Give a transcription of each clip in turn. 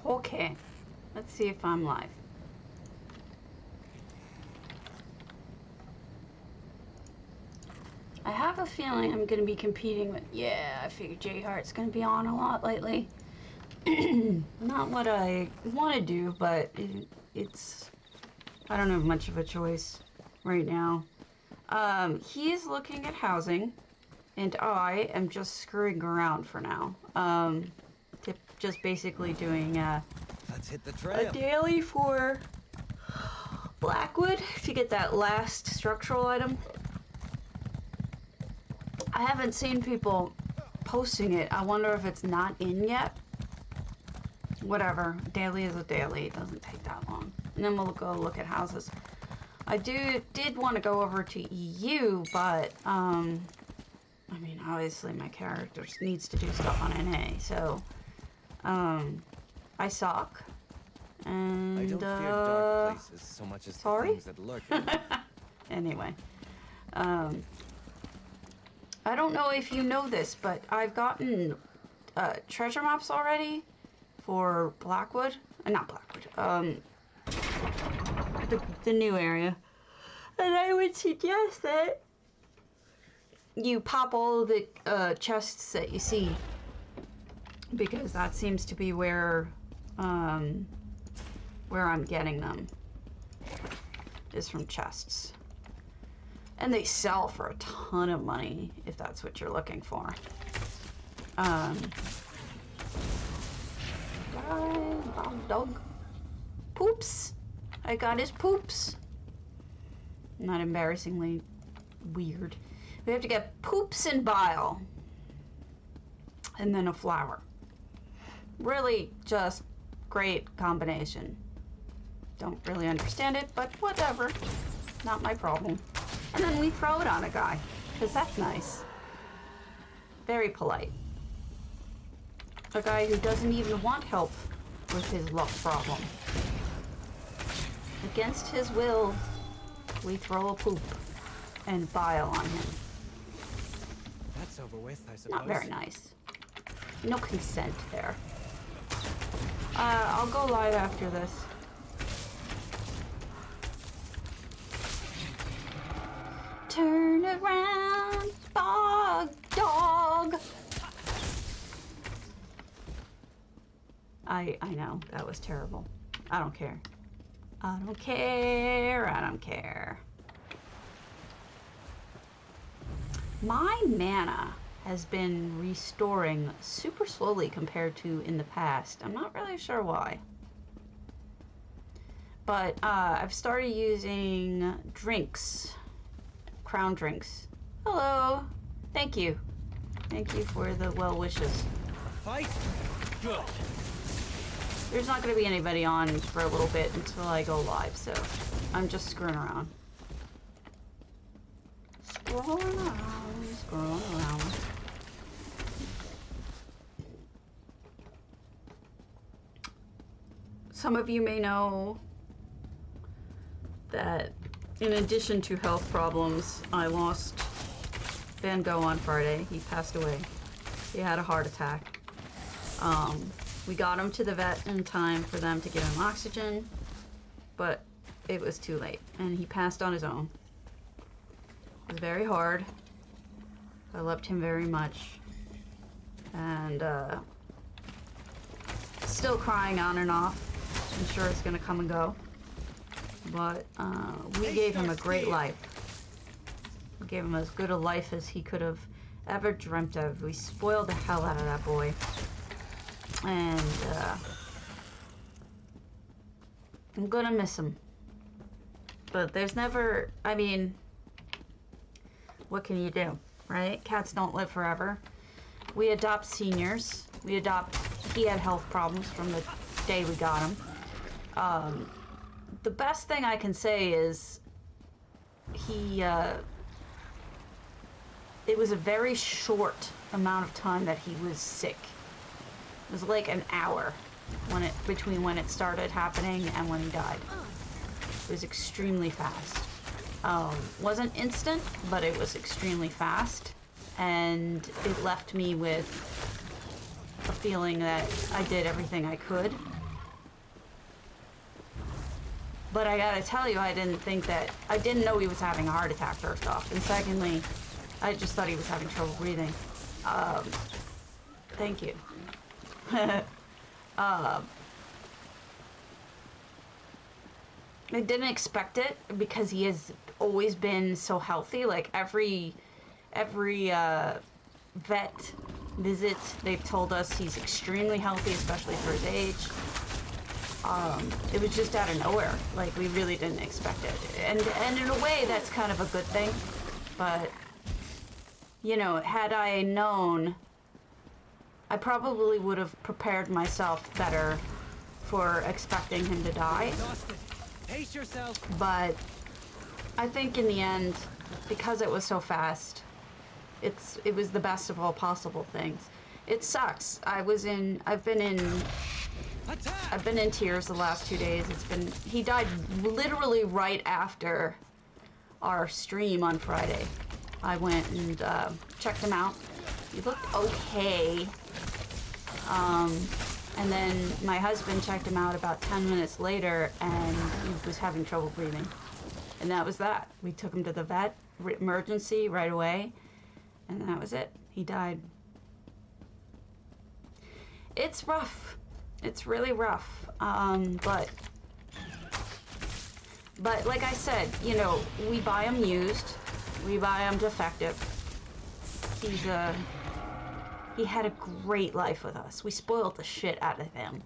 Okay. Let's see if I'm live. I have a feeling I'm going to be competing with... Yeah, I figured J Heart's going to be on a lot lately. Not what I want to do, but it's... I don't have much of a choice right now. He's looking at housing, and I am just screwing around for now. Just basically doing Let's hit the trail. a daily for Blackwood to get that last structural item. I haven't seen people posting it. I wonder if it's not in yet. Whatever. Daily is a daily. It doesn't take that long. And then we'll go look at houses. I did want to go over to EU, but I mean, obviously my character needs to do stuff on NA, so I suck. And I don't fear dark places so much as the things that lurk in them. Anyway, I don't know if you know this, but I've gotten treasure maps already for Blackwood. Not Blackwood. The new area. And I would suggest that you pop all of the chests that you see, because that seems to be where I'm getting them, is from chests. And they sell for a ton of money, if that's what you're looking for. Dog. Poops. I got his poops. Not embarrassingly weird. We have to get poops and bile. And then a flower. Really just great combination. Don't really understand it, but whatever. Not my problem. And then we throw it on a guy, because that's nice. Very polite. A guy who doesn't even want help with his luck problem. Against his will, we throw a poop and bile on him. That's over with, I suppose. Not very nice. No consent there. I'll go live after this. Turn around, bog dog. I know, that was terrible. I don't care. I don't care, I don't care. My mana has been restoring super slowly compared to in the past. I'm not really sure why. But I've started using drinks. Crown drinks. Hello. Thank you. Thank you for the well wishes. Fight? Good. There's not going to be anybody on for a little bit until I go live, so I'm just screwing around. Scrolling around, scrolling around. Some of you may know that in addition to health problems, I lost Van Gogh on Friday. He passed away. He had a heart attack. We got him to the vet in time for them to give him oxygen, but it was too late, and he passed on his own. It was very hard. I loved him very much, and still crying on and off. I'm sure it's gonna come and go, but we gave him a great life. We gave him as good a life as he could have ever dreamt of. We spoiled the hell out of that boy. And I'm gonna miss him. But there's never, I mean, what can you do, right? Cats don't live forever. We adopt seniors. He had health problems from the day we got him. The best thing I can say is it was a very short amount of time that he was sick. It was like an hour between when it started happening and when he died. It was extremely fast. Wasn't instant, but it was extremely fast, and it left me with a feeling that I did everything I could But I gotta tell you, I didn't know he was having a heart attack, first off. And secondly, I just thought he was having trouble breathing. Thank you. I didn't expect it because he has always been so healthy. Like every vet visit, they've told us he's extremely healthy, especially for his age. It was just out of nowhere. Like, we really didn't expect it. And in a way, that's kind of a good thing. But, you know, had I known, I probably would have prepared myself better for expecting him to die. Pace yourself. But I think in the end, because it was so fast, it was the best of all possible things. It sucks. I've been in tears the last 2 days. He died literally right after our stream on Friday. I went and checked him out. He looked okay. And then my husband checked him out about 10 minutes later, and he was having trouble breathing. And that was that. We took him to the vet, emergency right away, and that was it. He died. It's rough. It's really rough. But like I said, you know, we buy him used. We buy him defective. He had a great life with us. We spoiled the shit out of him.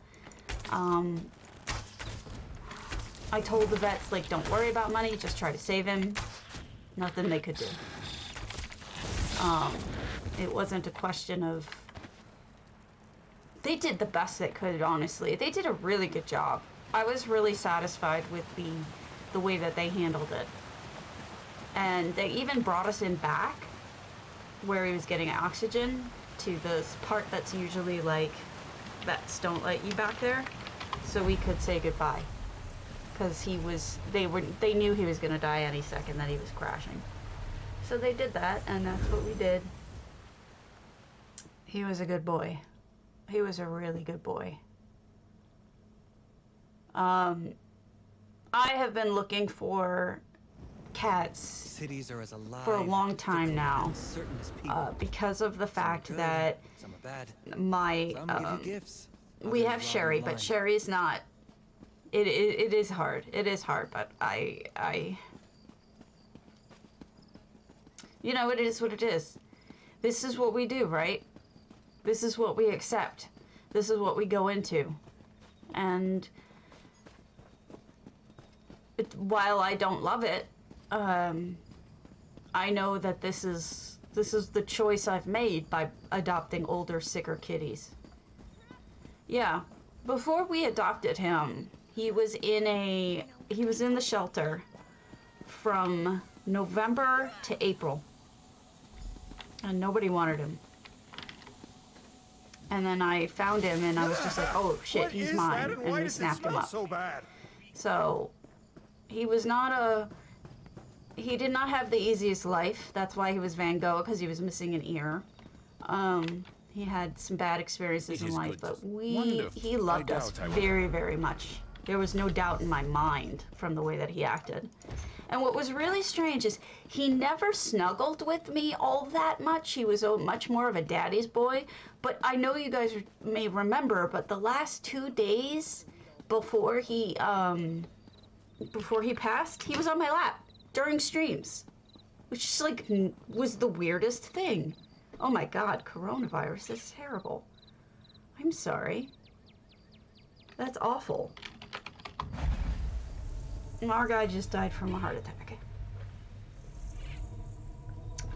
I told the vets, like, don't worry about money, just try to save him. Nothing they could do. It wasn't a question of... They did the best they could, honestly. They did a really good job. I was really satisfied with the way that they handled it. And they even brought us in back where he was getting oxygen to the part that's usually like vets don't let you back there, so we could say goodbye, because they knew he was going to die any second that he was crashing. So they did that, and that's what we did. He was a good boy. He was a really good boy. I have been looking for cats Cities are as alive for a long time now, because of the fact that my we have Sherry, but Sherry's not. It is hard. It is hard, but I you know, it is what it is. This is what we do, right? This is what we accept. This is what we go into. And while I don't love it, I know that this is the choice I've made by adopting older, sicker kitties. Yeah, before we adopted him, he was in the shelter from November to April, and nobody wanted him. And then I found him, and I was just like, oh shit, he's mine, and we snapped him up. So he was not he did not have the easiest life. That's why he was Van Gogh, because he was missing an ear. He had some bad experiences in life, but he loved us very, very much. There was no doubt in my mind from the way that he acted. And what was really strange is he never snuggled with me all that much. He was much more of a daddy's boy. But I know you guys may remember, but the last 2 days before he passed, he was on my lap during streams, which is like was the weirdest thing. Oh my God, coronavirus, that's terrible. I'm sorry. That's awful. Our guy just died from a heart attack.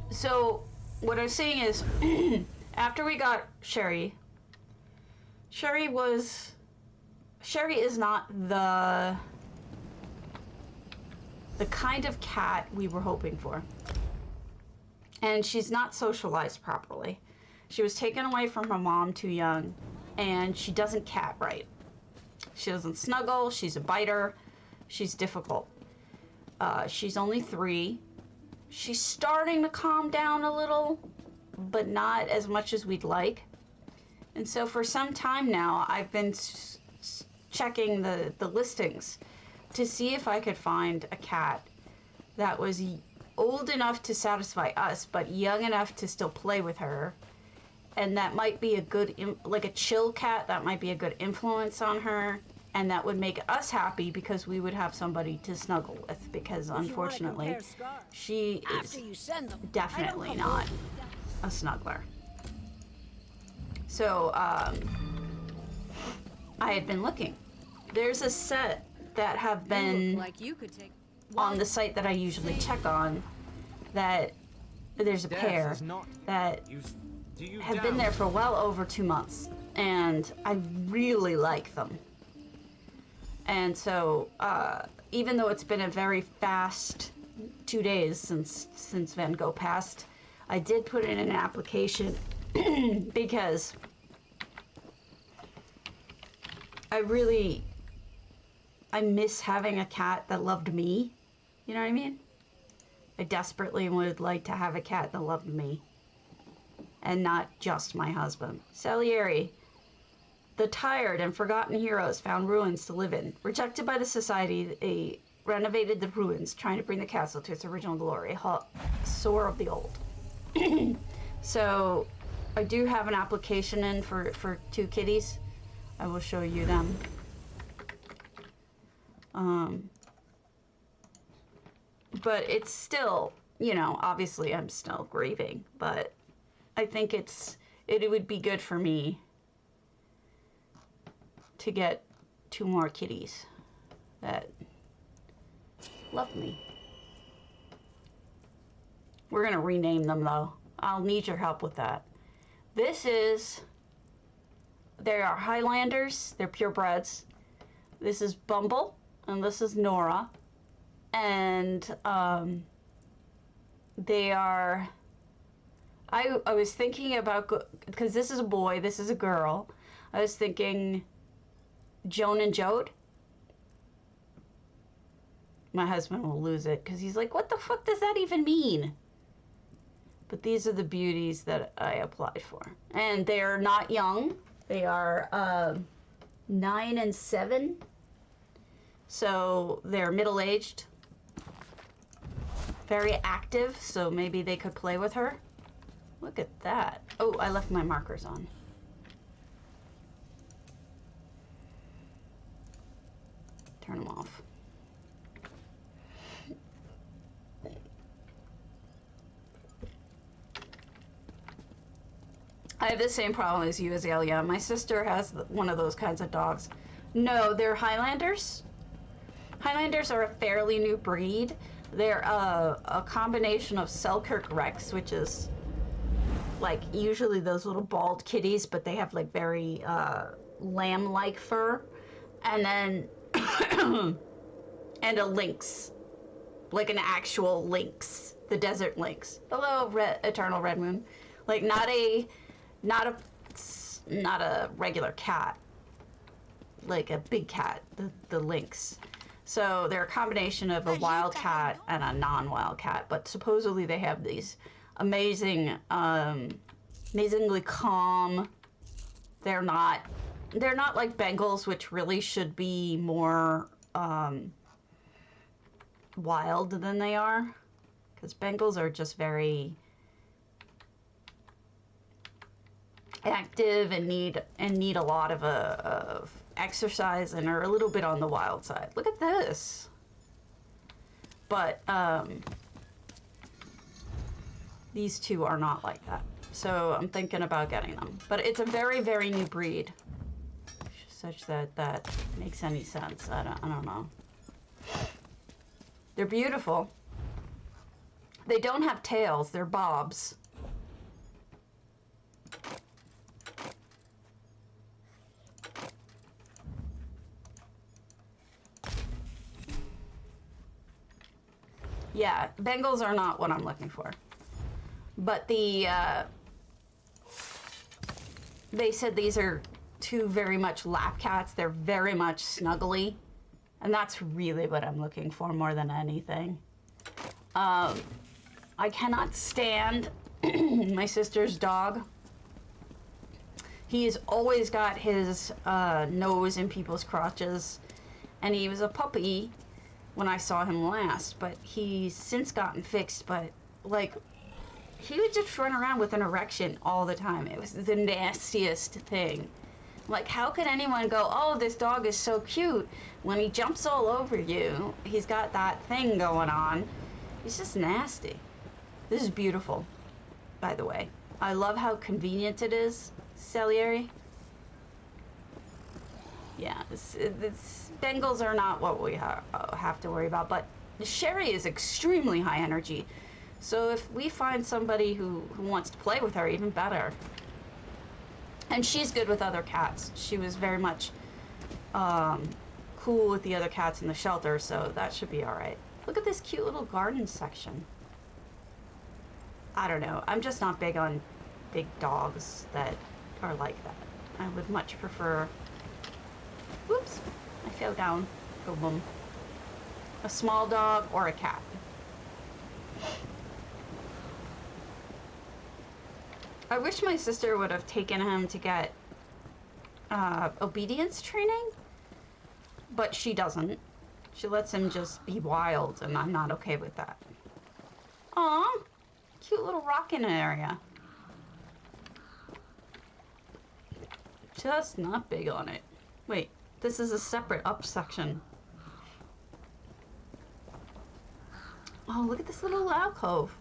So what I was saying is, after we got Sherry is not the kind of cat we were hoping for. And she's not socialized properly. She was taken away from her mom too young, and she doesn't cat right. She doesn't snuggle, she's a biter, she's difficult. She's only 3. She's starting to calm down a little, but not as much as we'd like. And so for some time now, I've been checking the listings to see if I could find a cat that was old enough to satisfy us, but young enough to still play with her. And that might be a good, like a chill cat, that might be a good influence on her. And that would make us happy because we would have somebody to snuggle with. Because unfortunately, she is definitely not a snuggler. So, I had been looking. There's a set that have been on the site that I usually check on, that there's a pair that have been there for well over 2 months, and I really like them. And so, even though it's been a very fast 2 days since Van Gogh passed, I did put in an application because I miss having a cat that loved me. You know what I mean? I desperately would like to have a cat that loved me. And not just my husband. Salieri. The tired and forgotten heroes found ruins to live in. Rejected by the society, they renovated the ruins, trying to bring the castle to its original glory. Soar of the old. So, I do have an application in for 2 kitties. I will show you them. But it's still, you know, obviously I'm still grieving, but I think it would be good for me to get 2 more kitties that love me. We're gonna rename them though. I'll need your help with that. They are Highlanders, they're purebreds. This is Bumble, and this is Nora. And they are, I was thinking about, because this is a boy, this is a girl. I was thinking Joan and Jode. My husband will lose it because he's like, what the fuck does that even mean? But these are the beauties that I applied for. And they're not young. They are 9 and 7. So they're middle-aged. Very active, so maybe they could play with her. Look at that. Oh, I left my markers on. Turn them off. I have the same problem as you, Azalea. My sister has one of those kinds of dogs. No, they're Highlanders. Highlanders are a fairly new breed. They're a combination of Selkirk Rex, which is like usually those little bald kitties, but they have like very lamb-like fur. And then and a lynx, like an actual lynx, the desert lynx. Hello, Eternal Red Moon. Like not a regular cat, like a big cat, the lynx. So they're a combination of a wild cat and a non-wild cat, but supposedly they have these amazingly calm. They're not like Bengals, which really should be more wild than they are, because Bengals are just very active and need a lot of exercise and are a little bit on the wild side. Look at this. But these two are not like that. So I'm thinking about getting them. But it's a very, very new breed, such that makes any sense. I don't know. They're beautiful. They don't have tails. They're bobs. Yeah, Bengals are not what I'm looking for. But they said these are 2 very much lap cats. They're very much snuggly. And that's really what I'm looking for more than anything. I cannot stand my sister's dog. He's always got his nose in people's crotches. And he was a puppy when I saw him last, but he's since gotten fixed. But like, he would just run around with an erection all the time. It was the nastiest thing. Like, how could anyone go, oh, this dog is so cute, when he jumps all over you? He's got that thing going on. He's just nasty. This is beautiful, by the way. I love how convenient it is, Salieri. Yeah, Bengals are not what we have to worry about, but Sherry is extremely high energy. So if we find somebody who wants to play with her, even better. And she's good with other cats. She was very much cool with the other cats in the shelter, so that should be all right. Look at this cute little garden section. I don't know. I'm just not big on big dogs that are like that. I would much prefer... Whoops. I fell down. Boom, boom. A small dog or a cat. I wish my sister would have taken him to get obedience training, but she doesn't. She lets him just be wild, and I'm not okay with that. Aw, cute little rockin' area. Just not big on it. Wait, this is a separate up section. Oh, look at this little alcove.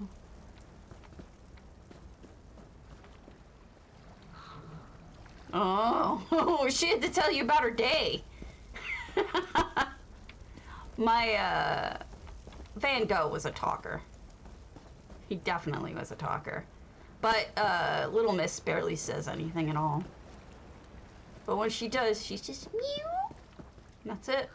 Oh, she had to tell you about her day. My, Van Gogh was a talker. He definitely was a talker. But, Little Miss barely says anything at all. But when she does, she's just meow. That's it.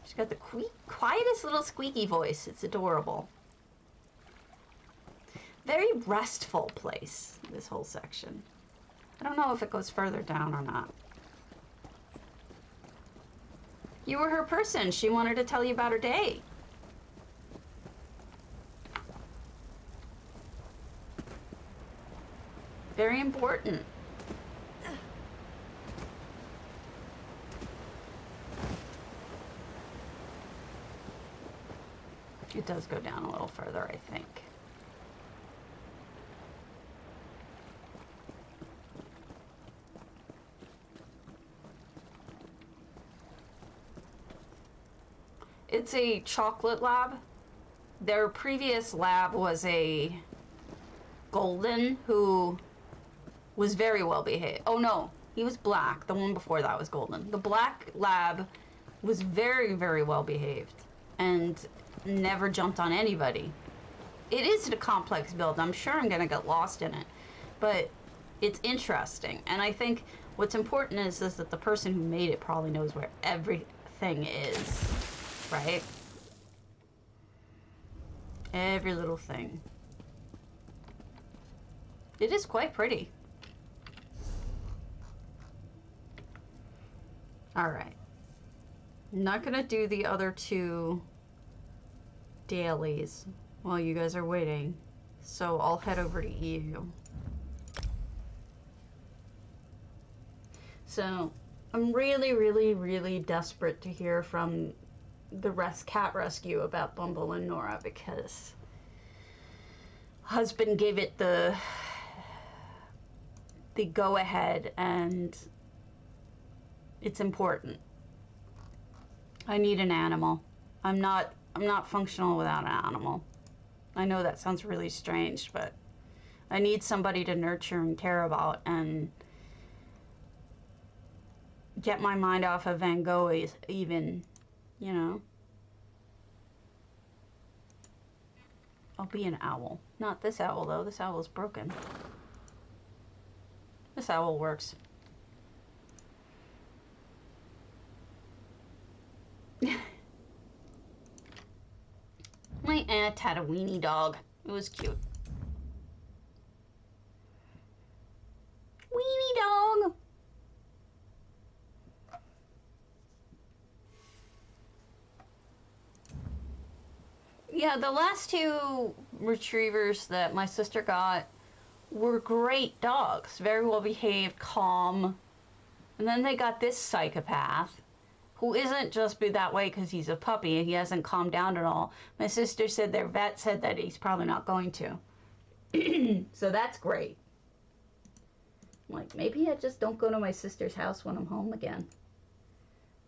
She's got the quietest little squeaky voice. It's adorable. Very restful place, this whole section. I don't know if it goes further down or not. You were her person. She wanted to tell you about her day. Very important. It does go down a little further, I think. It's a chocolate lab. Their previous lab was a golden who was very well behaved. Oh no, he was black. The one before that was golden. The black lab was very, very well behaved and never jumped on anybody. It is a complex build. I'm sure I'm gonna get lost in it, but it's interesting. And I think what's important is that the person who made it probably knows where everything is. Right? Every little thing. It is quite pretty. Alright. I'm not gonna do the other two dailies while you guys are waiting. So I'll head over to EU. So I'm really, really, really desperate to hear from the cat rescue about Bumble and Nora, because husband gave it the go ahead, and it's important. I need an animal. I'm not functional without an animal. I know that sounds really strange, but I need somebody to nurture and care about and get my mind off of Van Gogh even. You know, I'll be an owl. Not this owl, though. This owl is broken. This owl works. My aunt had a weenie dog. It was cute. Weenie dog! Yeah, the last two retrievers that my sister got were great dogs. Very well behaved, calm. And then they got this psychopath who isn't just be that way because he's a puppy and he hasn't calmed down at all. My sister said their vet said that he's probably not going to. So that's great. Like, maybe I just don't go to my sister's house when I'm home again.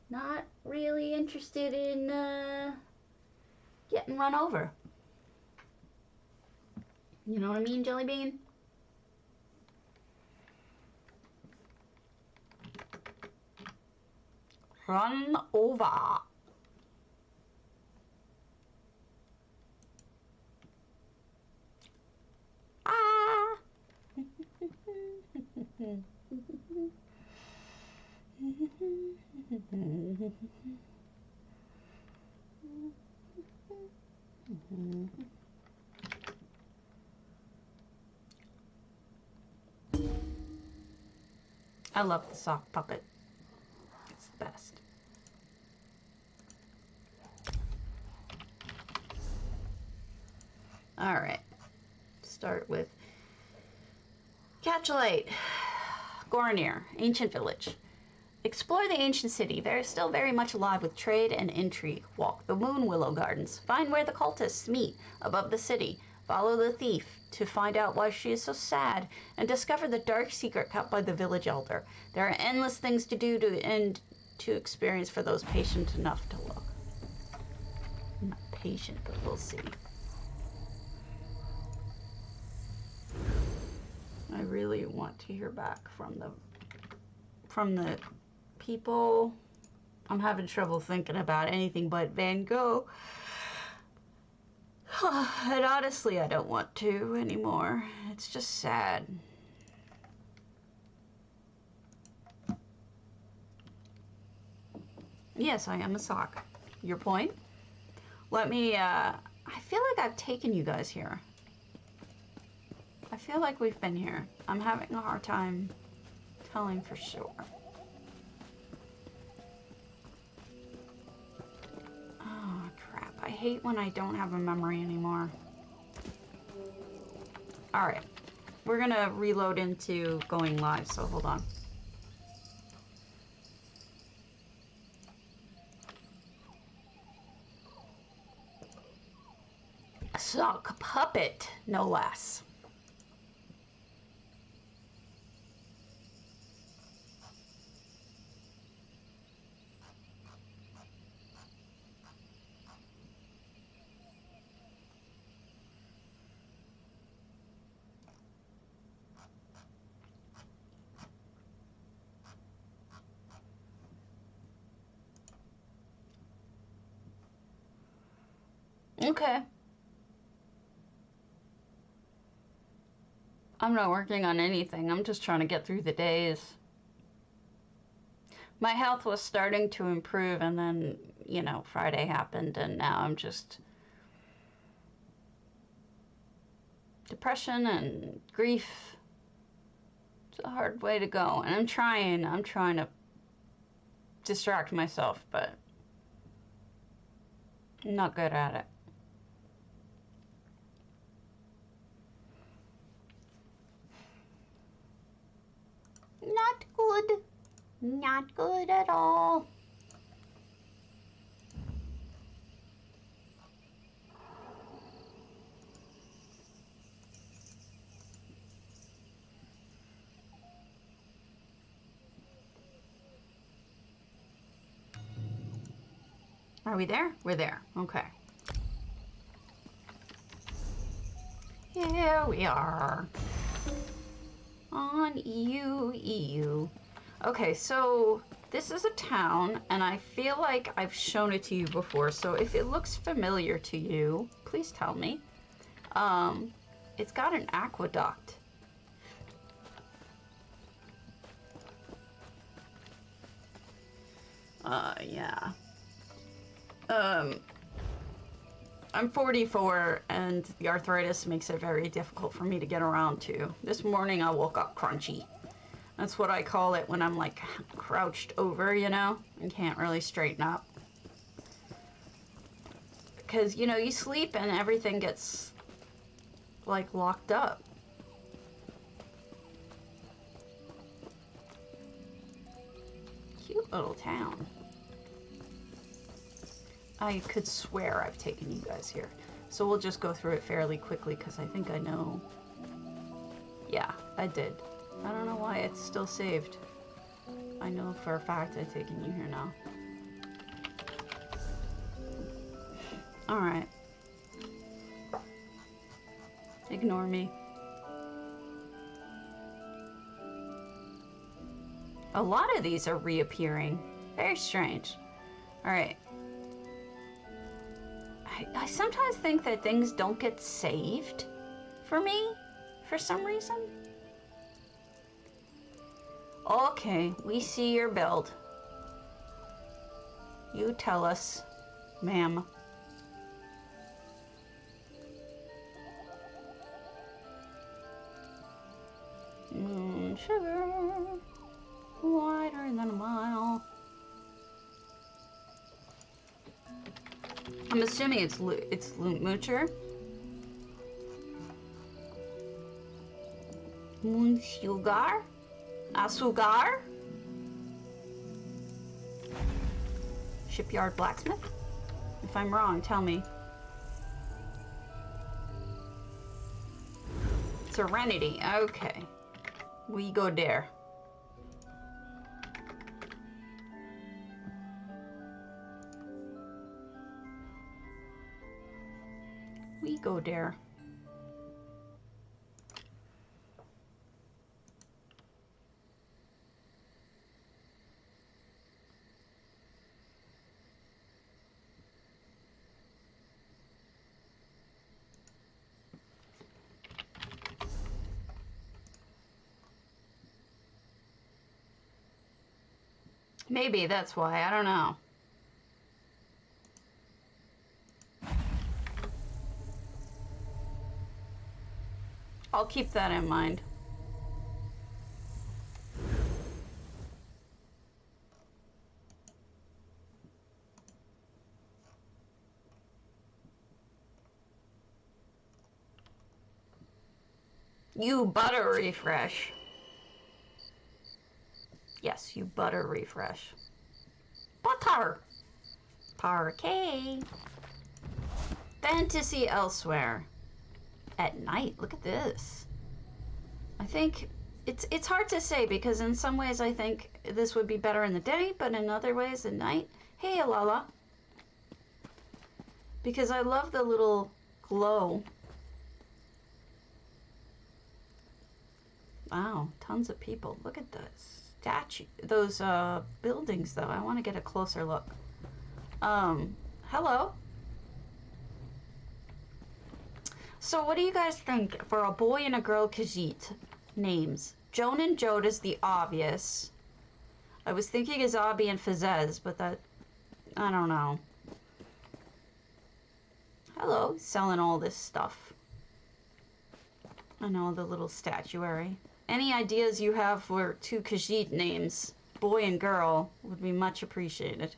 Not really interested in getting run over. You know what I mean, Jelly Bean? Run over. Ah. I love the sock puppet. It's the best. All right. Start with Catchalite, Goranir, ancient village. Explore the ancient city. There is still very much alive with trade and intrigue. Walk the Moon Willow Gardens. Find where the cultists meet above the city. Follow the thief to find out why she is so sad and discover the dark secret kept by the village elder. There are endless things to do and to experience for those patient enough to look. I'm not patient, but we'll see. I really want to hear back from the people. I'm having trouble thinking about anything but Van Gogh. And honestly, I don't want to anymore. It's just sad. Yes, I am a sock. Your point? Let me, I feel like I've taken you guys here. I feel like we've been here. I'm having a hard time telling for sure. Oh, crap. I hate when I don't have a memory anymore. Alright. We're gonna reload into going live, so hold on. Sock puppet, no less. Okay. I'm not working on anything. I'm just trying to get through the days. My health was starting to improve, and then, you know, Friday happened, and now I'm just... depression and grief. It's a hard way to go, and I'm trying to distract myself, but I'm not good at it. Not good. Not good at all. Are we there? We're there. Okay. Here we are. On EU. Okay, so this is a town, and I feel like I've shown it to you before, so if it looks familiar to you, please tell me. It's got an aqueduct. Yeah. I'm 44, and the arthritis makes it very difficult for me to get around to. This morning I woke up crunchy. That's what I call it when I'm like crouched over, you know, and can't really straighten up. Because, you know, you sleep and everything gets like locked up. Cute little town. I could swear I've taken you guys here. So we'll just go through it fairly quickly because I think I know. Yeah, I did. I don't know why it's still saved. I know for a fact I've taken you here now. Alright. Ignore me. A lot of these are reappearing. Very strange. Alright. I sometimes think that things don't get saved for me for some reason. Okay, we see your build. You tell us, ma'am. Sugar, wider than a mile. I'm assuming it's Moocher. Sugar? Asugar? Shipyard blacksmith? If I'm wrong, tell me. Serenity, okay. We go there. We go there. Maybe that's why, I don't know. I'll keep that in mind. You butter refresh. Yes, you butter refresh. Butter! Parquet. Fantasy elsewhere. At night, look at this. I think it's hard to say because in some ways I think this would be better in the day, but in other ways at night. Hey, Alala. Because I love the little glow. Wow, tons of people. Look at this. Those buildings though. I want to get a closer look. Hello. So what do you guys think for a boy and a girl Khajiit names? Joan and Jode is the obvious. I was thinking Azabi and Fazez, but that, I don't know. Hello, selling all this stuff. I know, the little statuary. Any ideas you have for two Khajiit names, boy and girl, would be much appreciated.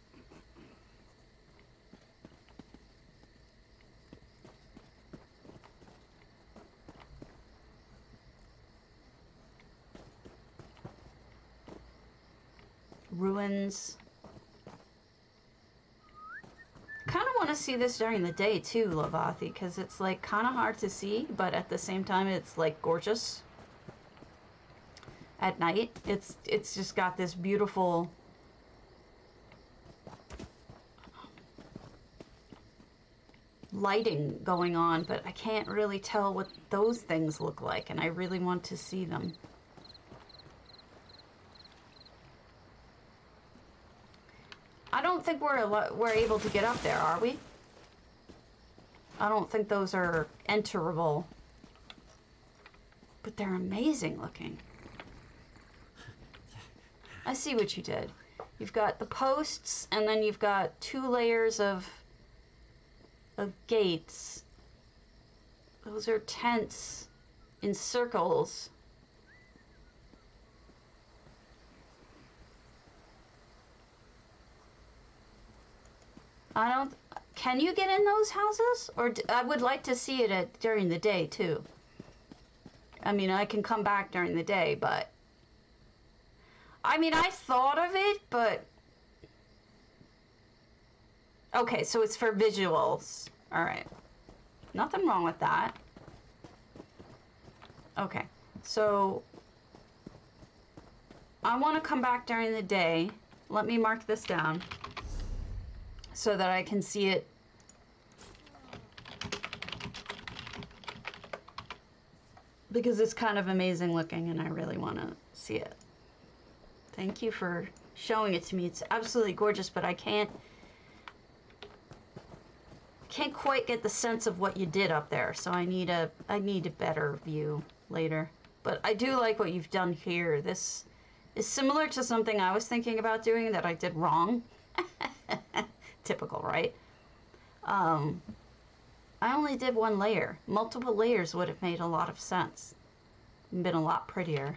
Ruins. Kind of want to see this during the day too, Lavathi, because it's like kind of hard to see, but at the same time it's like gorgeous. At night, it's just got this beautiful lighting going on, but I can't really tell what those things look like, and I really want to see them. I don't think we're able to get up there, are we? I don't think those are enterable. But they're amazing looking. I see what you did. You've got the posts, and then you've got 2 layers of gates. Those are tents in circles. Can you get in those houses? Or I would like to see it during the day too. I mean, I can come back during the day, but I mean, I thought of it, but Okay, so it's for visuals. All right. Nothing wrong with that. Okay, so I want to come back during the day. Let me mark this down so that I can see it. Because it's kind of amazing looking and I really want to see it. Thank you for showing it to me. It's absolutely gorgeous, but I can't quite get the sense of what you did up there. So I need a better view later. But I do like what you've done here. This is similar to something I was thinking about doing that I did wrong. Typical, right? I only did one layer. Multiple layers would have made a lot of sense. And been a lot prettier.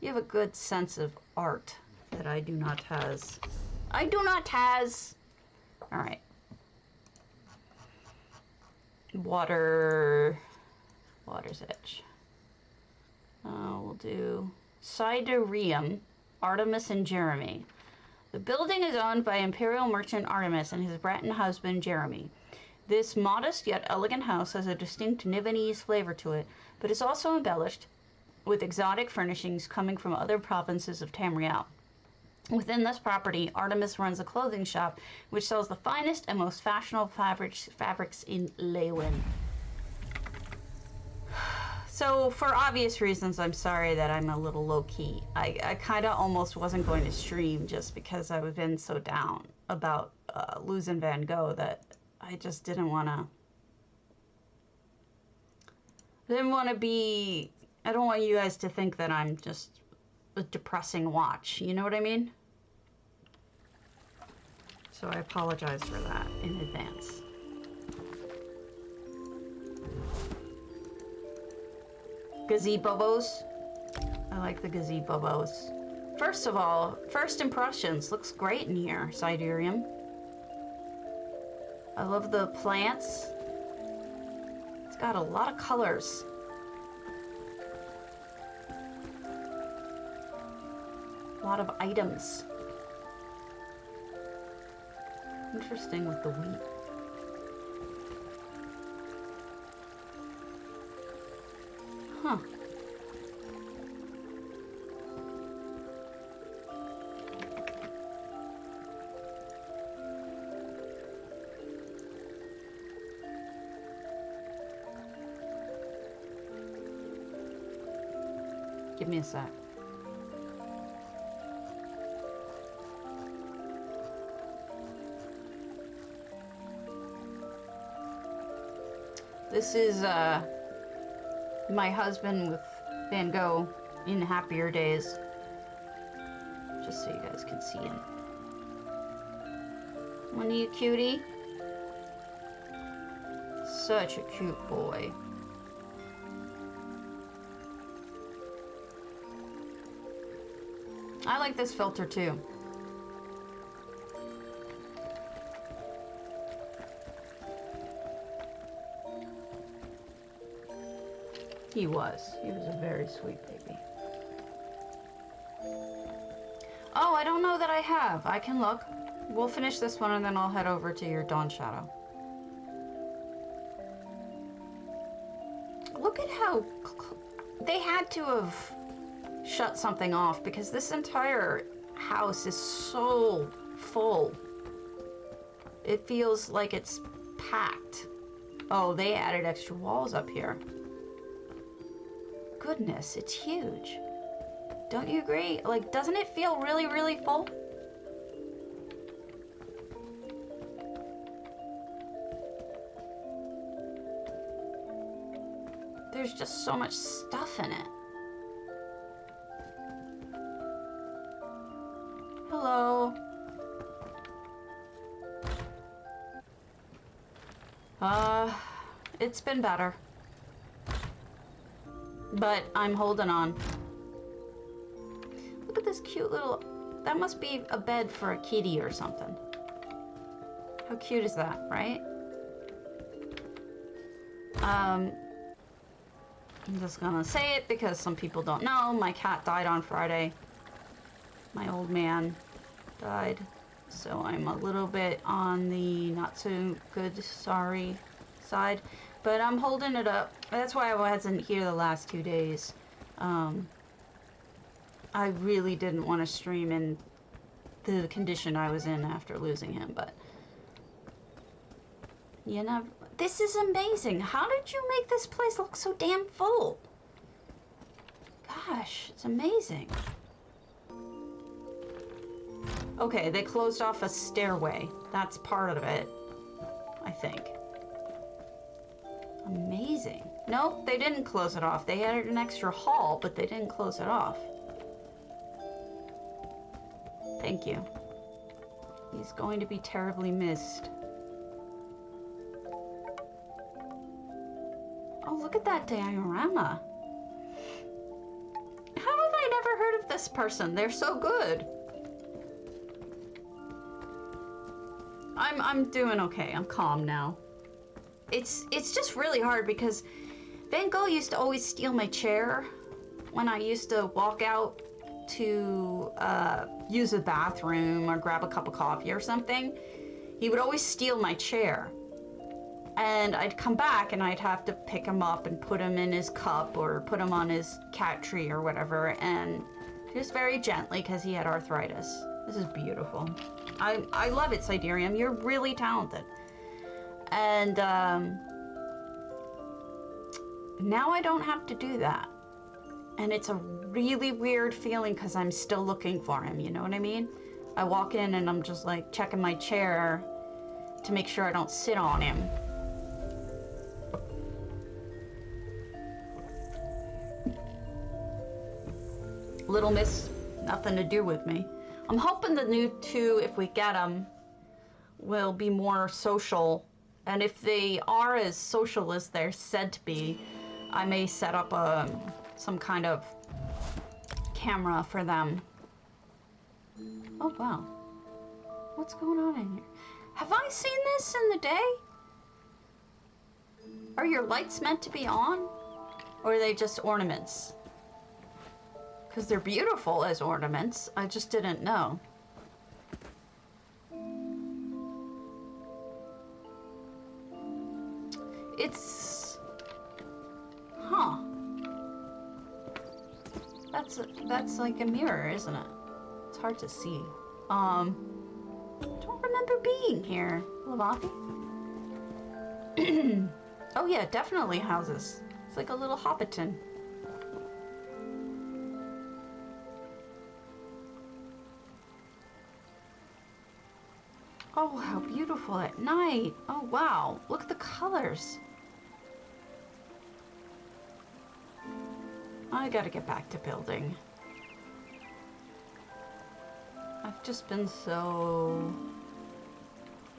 You have a good sense of art that I do not has. I do not has. All right. Water's edge. We'll do Sidereum, Artemis and Geremie. The building is owned by Imperial merchant Artemis and his Breton husband Geremie. This modest yet elegant house has a distinct Nivernese flavor to it, but is also embellished with exotic furnishings coming from other provinces of Tamriel. Within this property, Artemis runs a clothing shop which sells the finest and most fashionable fabrics in Lewin. So, for obvious reasons, I'm sorry that I'm a little low-key. I kind of almost wasn't going to stream just because I've been so down about losing Van Gogh that I just didn't want to... I don't want you guys to think that I'm just a depressing watch. You know what I mean? So I apologize for that in advance. Gazebobos. I like the gazebobos. First of all, first impressions. Looks great in here, Sidereum. I love the plants. It's got a lot of colors. A lot of items. Interesting with the wheat. Huh. Give me a sec. This is my husband with Van Gogh in happier days. Just so you guys can see him. Wasn't he a cutie? Such a cute boy. I like this filter too. He was a very sweet baby. Oh, I don't know that I have. I can look. We'll finish this one and then I'll head over to your dawnshadow. Look at how they had to have shut something off because this entire house is so full. It feels like it's packed. Oh, they added extra walls up here. Goodness, it's huge. Don't you agree? Like, doesn't it feel really, really full? There's just so much stuff in it. Hello. It's been better. But I'm holding on. Look at this cute little... That must be a bed for a kitty or something. How cute is that, right? I'm just gonna say it because some people don't know. My cat died on Friday. My old man died. So I'm a little bit on the not so good sorry side, but I'm holding it up. That's why I wasn't here the last 2 days. I really didn't want to stream in the condition I was in after losing him, but you know, this is amazing. How did you make this place look so damn full? Gosh, it's amazing. Okay, they closed off a stairway. That's part of it, I think. Amazing. Nope, they didn't close it off. They had an extra hall, but they didn't close it off. Thank you. He's going to be terribly missed. Oh, look at that diorama. How have I never heard of this person? They're so good. I'm doing okay. I'm calm now. It's just really hard because Van Gogh used to always steal my chair when I used to walk out to use a bathroom or grab a cup of coffee or something. He would always steal my chair. And I'd come back and I'd have to pick him up and put him in his cup or put him on his cat tree or whatever, and just very gently because he had arthritis. This is beautiful. I love it, Siderium. You're really talented. And now I don't have to do that. And it's a really weird feeling because I'm still looking for him, you know what I mean? I walk in and I'm just like checking my chair to make sure I don't sit on him. Little Miss, nothing to do with me. I'm hoping the new two, if we get them, will be more social. And if they are as social as they're said to be, I may set up some kind of camera for them. Oh, wow. What's going on in here? Have I seen this in the day? Are your lights meant to be on? Or are they just ornaments? Because they're beautiful as ornaments. I just didn't know. It's... Huh. That's like a mirror, isn't it? It's hard to see. Don't remember being here, Lavathi. Oh yeah, definitely houses. It's like a little Hobbiton. Oh, how beautiful at night. Oh, wow. Look at the colors. I gotta get back to building. I've just been so...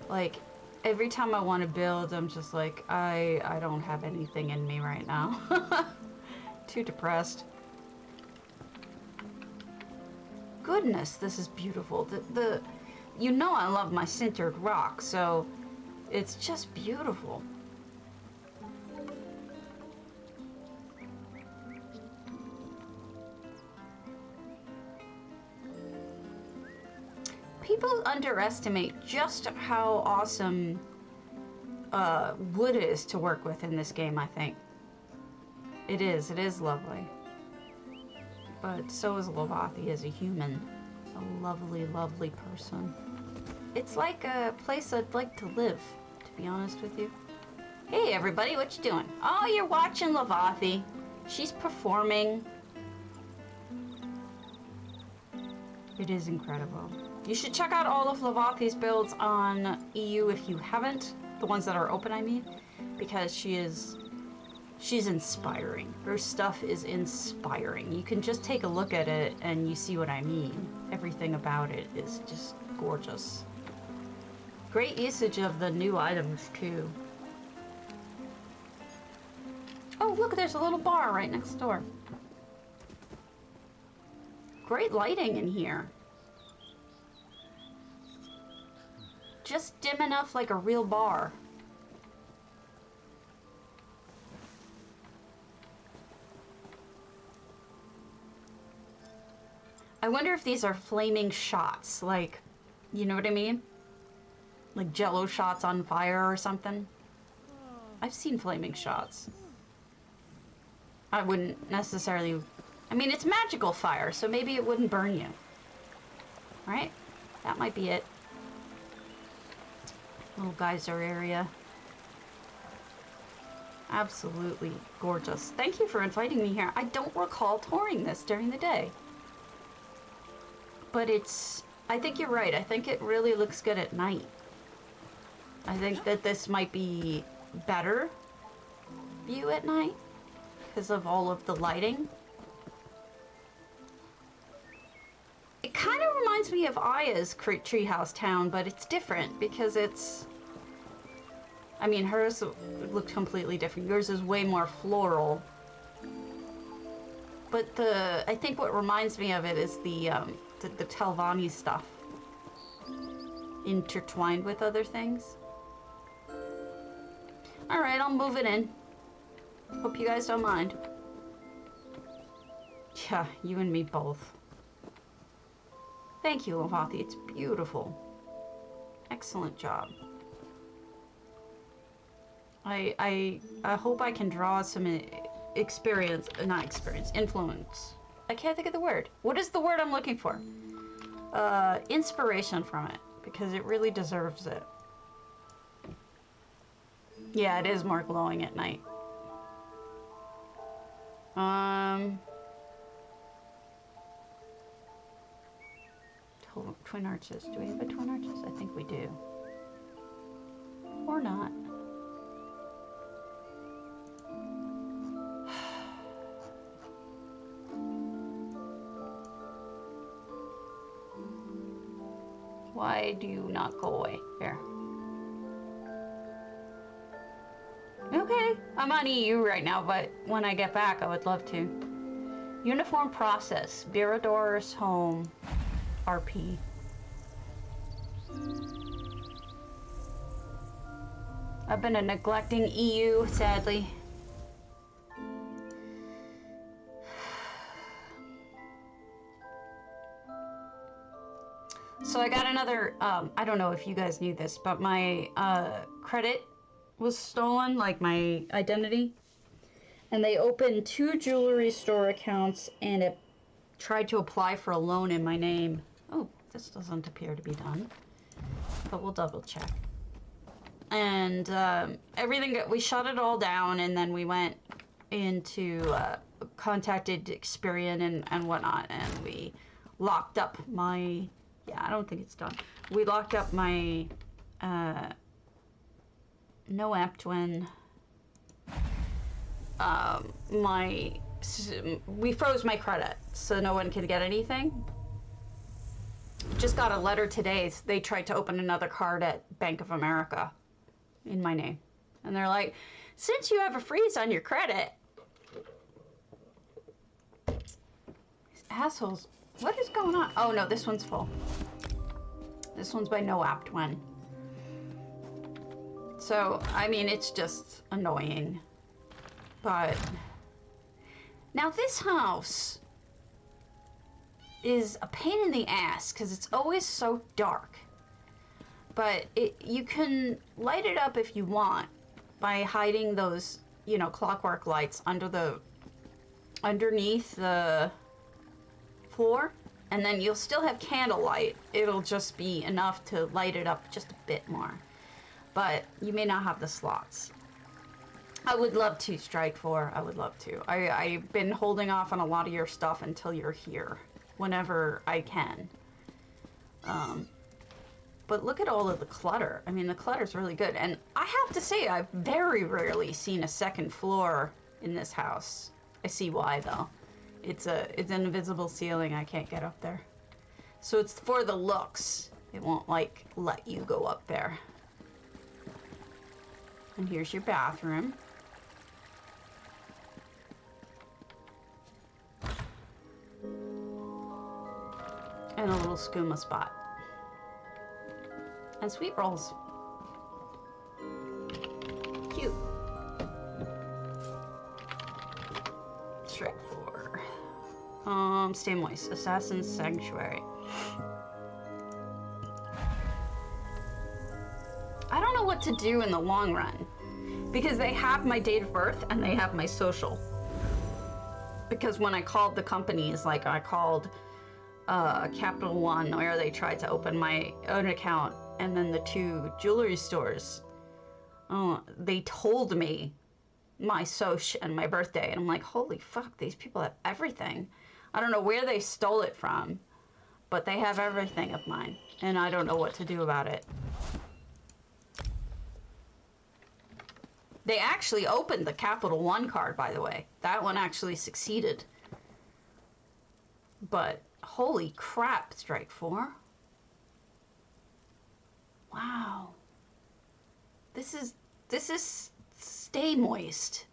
Like, every time I want to build, I'm just like, I don't have anything in me right now. Too depressed. Goodness, this is beautiful. You know I love my sintered rock, so it's just beautiful. People underestimate just how awesome wood is to work with in this game, I think. It is lovely. But so is Lavathi as a human. A lovely, lovely person. It's like a place I'd like to live, to be honest with you. Hey everybody, what you doing? Oh, you're watching Lavathi. She's performing. It is incredible. You should check out all of Lavathi's builds on EU if you haven't. The ones that are open, I mean. Because she's inspiring. Her stuff is inspiring. You can just take a look at it and you see what I mean. Everything about it is just gorgeous. Great usage of the new items too. Oh look, there's a little bar right next door. Great lighting in here. Just dim enough like a real bar. I wonder if these are flaming shots, like You know what I mean? Like Jello shots on fire or something. I've seen flaming shots. I wouldn't necessarily... I mean, it's magical fire, so maybe it wouldn't burn you. Right? That might be it. Little geyser area. Absolutely gorgeous. Thank you for inviting me here. I don't recall touring this during the day. But it's... I think you're right. I think it really looks good at night. I think that this might be better view at night because of all of the lighting. It kind of reminds me of Aya's Treehouse Town, but it's different because it's... I mean, hers looked completely different. Yours is way more floral. But I think what reminds me of it is the Telvanni stuff intertwined with other things. All right, I'll move it in. Hope you guys don't mind. Yeah, you and me both. Thank you, Lovathi. It's beautiful. Excellent job. I hope I can draw some influence. I can't think of the word. What is the word I'm looking for? Inspiration from it, because it really deserves it. Yeah, it is more glowing at night. Twin arches. Do we have a twin arches? I think we do. Or not. Why do you not go away? There. Okay, I'm on EU right now, but when I get back, I would love to. Uniform process. Virador's home. RP. I've been neglecting EU, sadly. So I got another, I don't know if you guys knew this, but my credit was stolen, like my identity. And they opened 2 jewelry store accounts and it tried to apply for a loan in my name. Oh, this doesn't appear to be done, but we'll double check. And everything, we shut it all down, and then we went into, contacted Experian and whatnot, and we locked up my, yeah, I don't think it's done. We locked up my, no Aptwin, we froze my credit, so no one can get anything. Just got a letter today. They tried to open another card at Bank of America in my name. And they're like, since you have a freeze on your credit. These assholes. What is going on? Oh no, this one's full. This one's by No Aptwin. So, I mean, it's just annoying. But now this house is a pain in the ass because it's always so dark. But you can light it up if you want by hiding those, you know, clockwork lights underneath the floor, and then you'll still have candlelight. It'll just be enough to light it up just a bit more. But you may not have the slots. I would love to, Strike 4. I would love to. I've been holding off on a lot of your stuff until you're here, whenever I can. But look at all of the clutter. I mean, the clutter's really good. And I have to say, I've very rarely seen a second floor in this house. I see why, though. It's an invisible ceiling. I can't get up there. So it's for the looks. It won't, like, let you go up there. And here's your bathroom. And a little skooma spot. And sweet rolls. Cute. Shrek 4. Stay moist. Assassin's Sanctuary. what to do in the long run. Because they have my date of birth and they have my social. Because when I called the companies, like I called Capital One, where they tried to open my own account, and then the 2 jewelry stores, they told me my soch and my birthday, and I'm like, holy fuck, these people have everything. I don't know where they stole it from, but they have everything of mine, and I don't know what to do about it. They actually opened the Capital One card, by the way. That one actually succeeded. But holy crap, Strike 4. Wow. This is stay moist.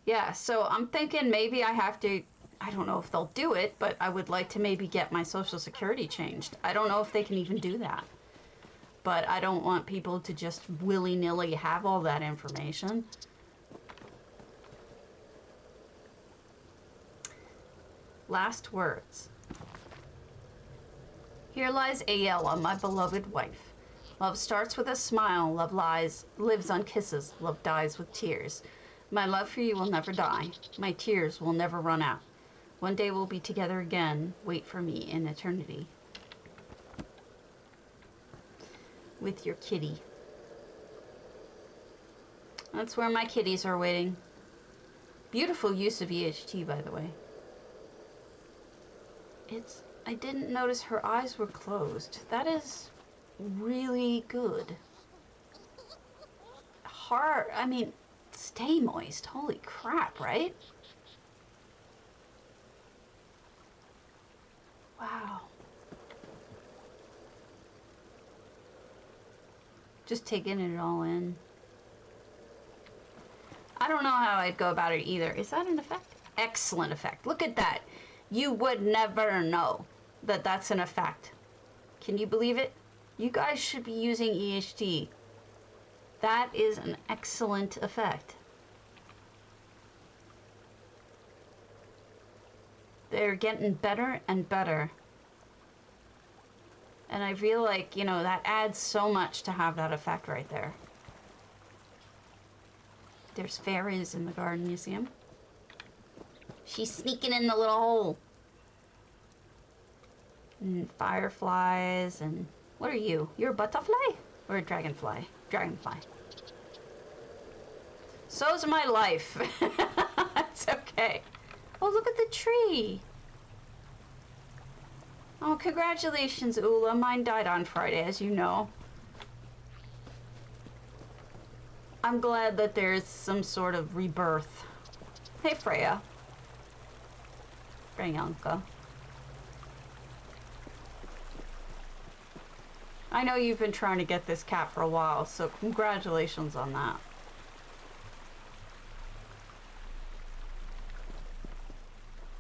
Yeah, so I'm thinking maybe I have to, I don't know if they'll do it, but I would like to maybe get my social security changed. I don't know if they can even do that. But I don't want people to just willy-nilly have all that information. Last words. Here lies Ayala, my beloved wife. Love starts with a smile, love lives on kisses, love dies with tears. My love for you will never die, my tears will never run out. One day we'll be together again, wait for me in eternity. With your kitty. That's where my kitties are waiting. Beautiful use of EHT, by the way. I didn't notice her eyes were closed. That is really good. I mean, stay moist. Holy crap, right? Wow. Just taking it all in. I don't know how I'd go about it either. Is that an effect? Excellent effect. Look at that. You would never know that that's an effect. Can you believe it? You guys should be using EHT. That is an excellent effect. They're getting better and better. And I feel like, you know, that adds so much to have that effect right there. There's fairies in the garden, you see them? She's sneaking in the little hole. And fireflies and... What are you? You're a butterfly? Or a dragonfly? Dragonfly. So's my life. It's okay. Oh, look at the tree. Oh, congratulations, Ula. Mine died on Friday, as you know. I'm glad that there's some sort of rebirth. Hey, Freya. Freyanka. I know you've been trying to get this cat for a while, so congratulations on that.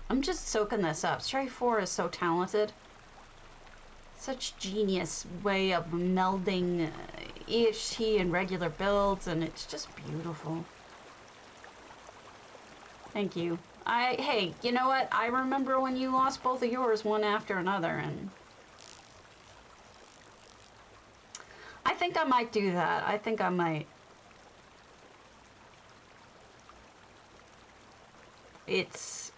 I'm just soaking this up. Stray 4 is so talented. Such genius way of melding EHT and regular builds, and it's just beautiful. Thank you. Hey, you know what? I remember when you lost both of yours one after another, and I think I might do that. I think I might. It's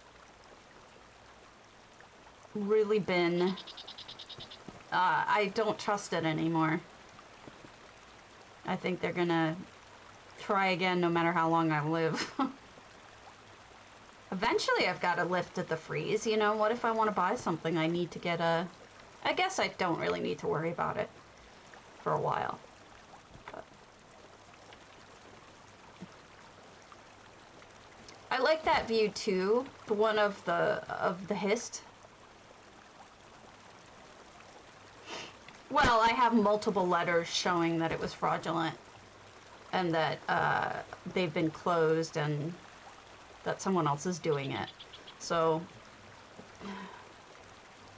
really been... I don't trust it anymore. I think they're gonna try again no matter how long I live. Eventually I've got to lift at the freeze, you know? What if I want to buy something? I need to get a... I guess I don't really need to worry about it for a while. But I like that view too, the one of the hist. Well, I have multiple letters showing that it was fraudulent and that they've been closed and that someone else is doing it. So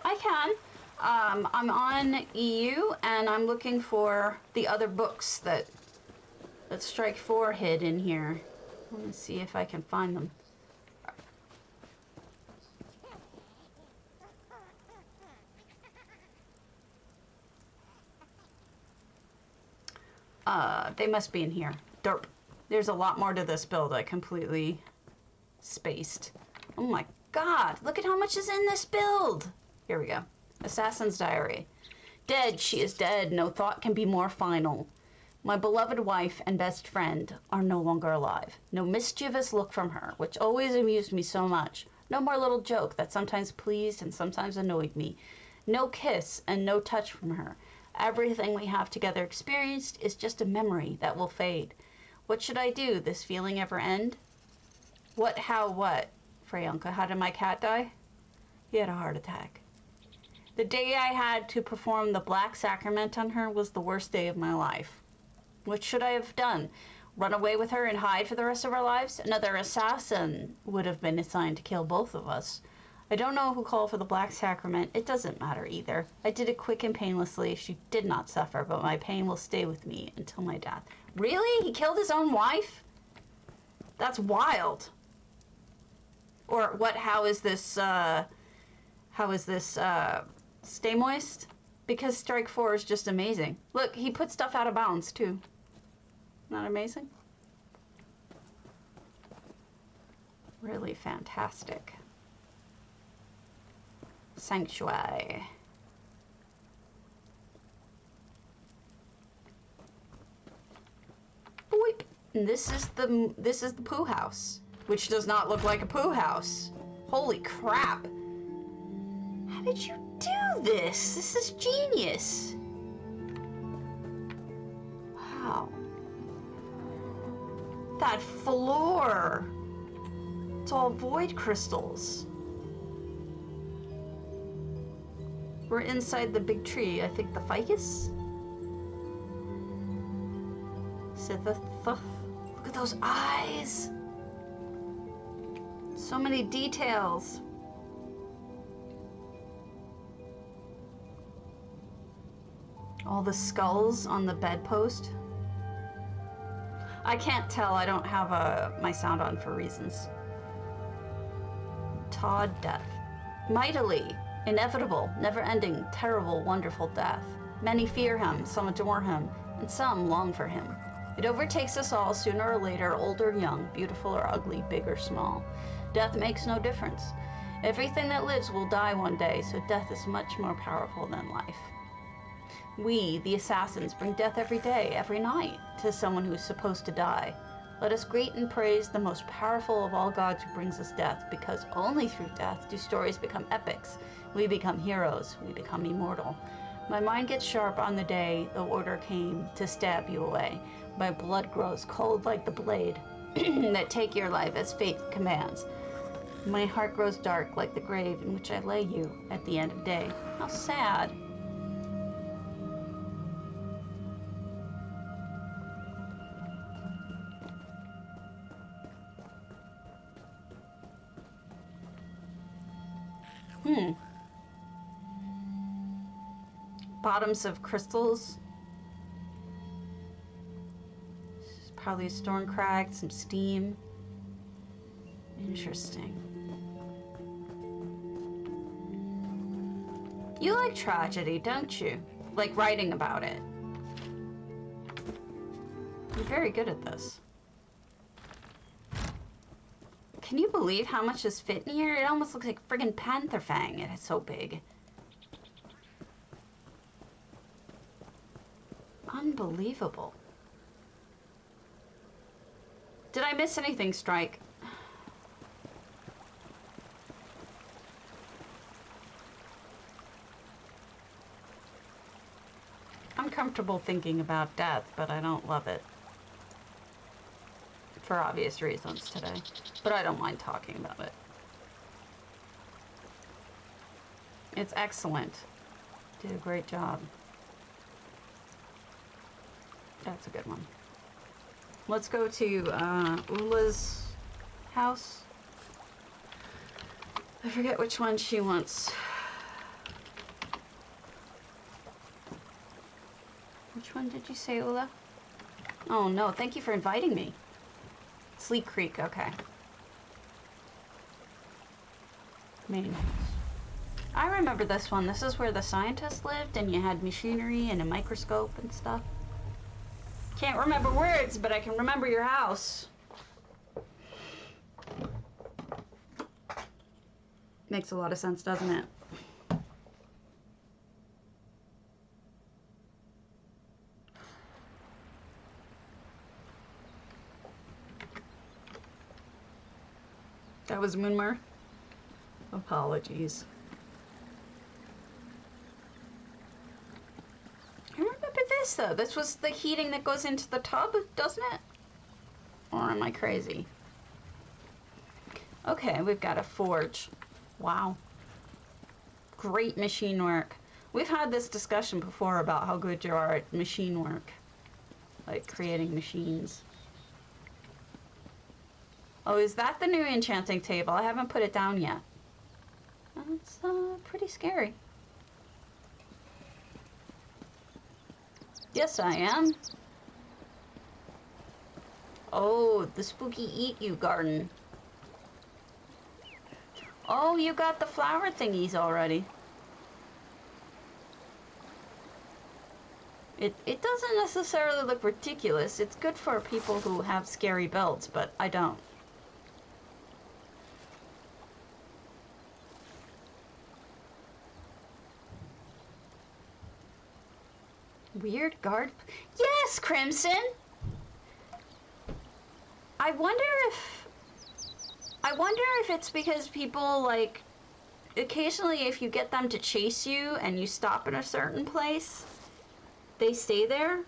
I can. I'm on EU and I'm looking for the other books that Strike 4 hid in here. Let me see if I can find them. They must be in here. Derp. There's a lot more to this build. I completely spaced. Oh my god, look at how much is in this build. Here we go. Assassin's Diary. Dead, she is dead. No thought can be more final. My beloved wife and best friend are no longer alive. No mischievous look from her, which always amused me so much. No more little joke that sometimes pleased and sometimes annoyed me. No kiss and no touch from her. Everything we have together experienced is just a memory that will fade. What should I do? This feeling ever end? What, how, what? Freyanka, how did my cat die? He had a heart attack. The day I had to perform the black sacrament on her was the worst day of my life. What should I have done? Run away with her and hide for the rest of our lives? Another assassin would have been assigned to kill both of us. I don't know who called for the black sacrament. It doesn't matter either. I did it quick and painlessly. She did not suffer, but my pain will stay with me until my death. Really? He killed his own wife? That's wild. Or what, how is this, stay moist? Because Strike 4 is just amazing. Look, he put stuff out of bounds, too. Not amazing? Really fantastic. Sanctuary. Boop. And this is the poo house, which does not look like a poo house. Holy crap. How did you do this? This is genius. Wow. That floor. It's all void crystals. We're inside the big tree. I think the ficus? Look at those eyes. So many details. All the skulls on the bedpost. I can't tell. I don't have my sound on for reasons. Todd death. Mightily. Inevitable, never-ending, terrible, wonderful death. Many fear him, some adore him, and some long for him. It overtakes us all sooner or later, old or young, beautiful or ugly, big or small. Death makes no difference. Everything that lives will die one day, so death is much more powerful than life. We, the assassins, bring death every day, every night, to someone who is supposed to die. Let us greet and praise the most powerful of all gods who brings us death, because only through death do stories become epics. We become heroes. We become immortal. My mind gets sharp on the day the order came to stab you away. My blood grows cold like the blade that take your life as fate commands. My heart grows dark like the grave in which I lay you at the end of day. How sad. Bottoms of crystals. Probably a storm crag, some steam. Interesting. You like tragedy, don't you? Like writing about it. You're very good at this. Can you believe how much is fit in here? It almost looks like friggin' Panther Fang. It's so big. Unbelievable. Did I miss anything, Strike? I'm comfortable thinking about death, but I don't love it. For obvious reasons today. But I don't mind talking about it. It's excellent. Did a great job. That's a good one. Let's go to Ula's house. I forget which one she wants. Which one did you say, Ula? Oh no, thank you for inviting me. Sleek Creek, okay. Main house. I remember this one. This is where the scientists lived and you had machinery and a microscope and stuff. Can't remember words, but I can remember your house. Makes a lot of sense, doesn't it? That was Moonmer. Apologies. I remember this though. This was the heating that goes into the tub, doesn't it? Or am I crazy? Okay, we've got a forge. Wow. Great machine work. We've had this discussion before about how good you are at machine work. Like creating machines. Oh, is that the new enchanting table? I haven't put it down yet. It's pretty scary. Yes, I am. Oh, the spooky eat you garden. Oh, you got the flower thingies already. It doesn't necessarily look ridiculous. It's good for people who have scary builds, but I don't. Weird guard. Yes, Crimson! I wonder if it's because people, like, occasionally if you get them to chase you and you stop in a certain place, they stay there,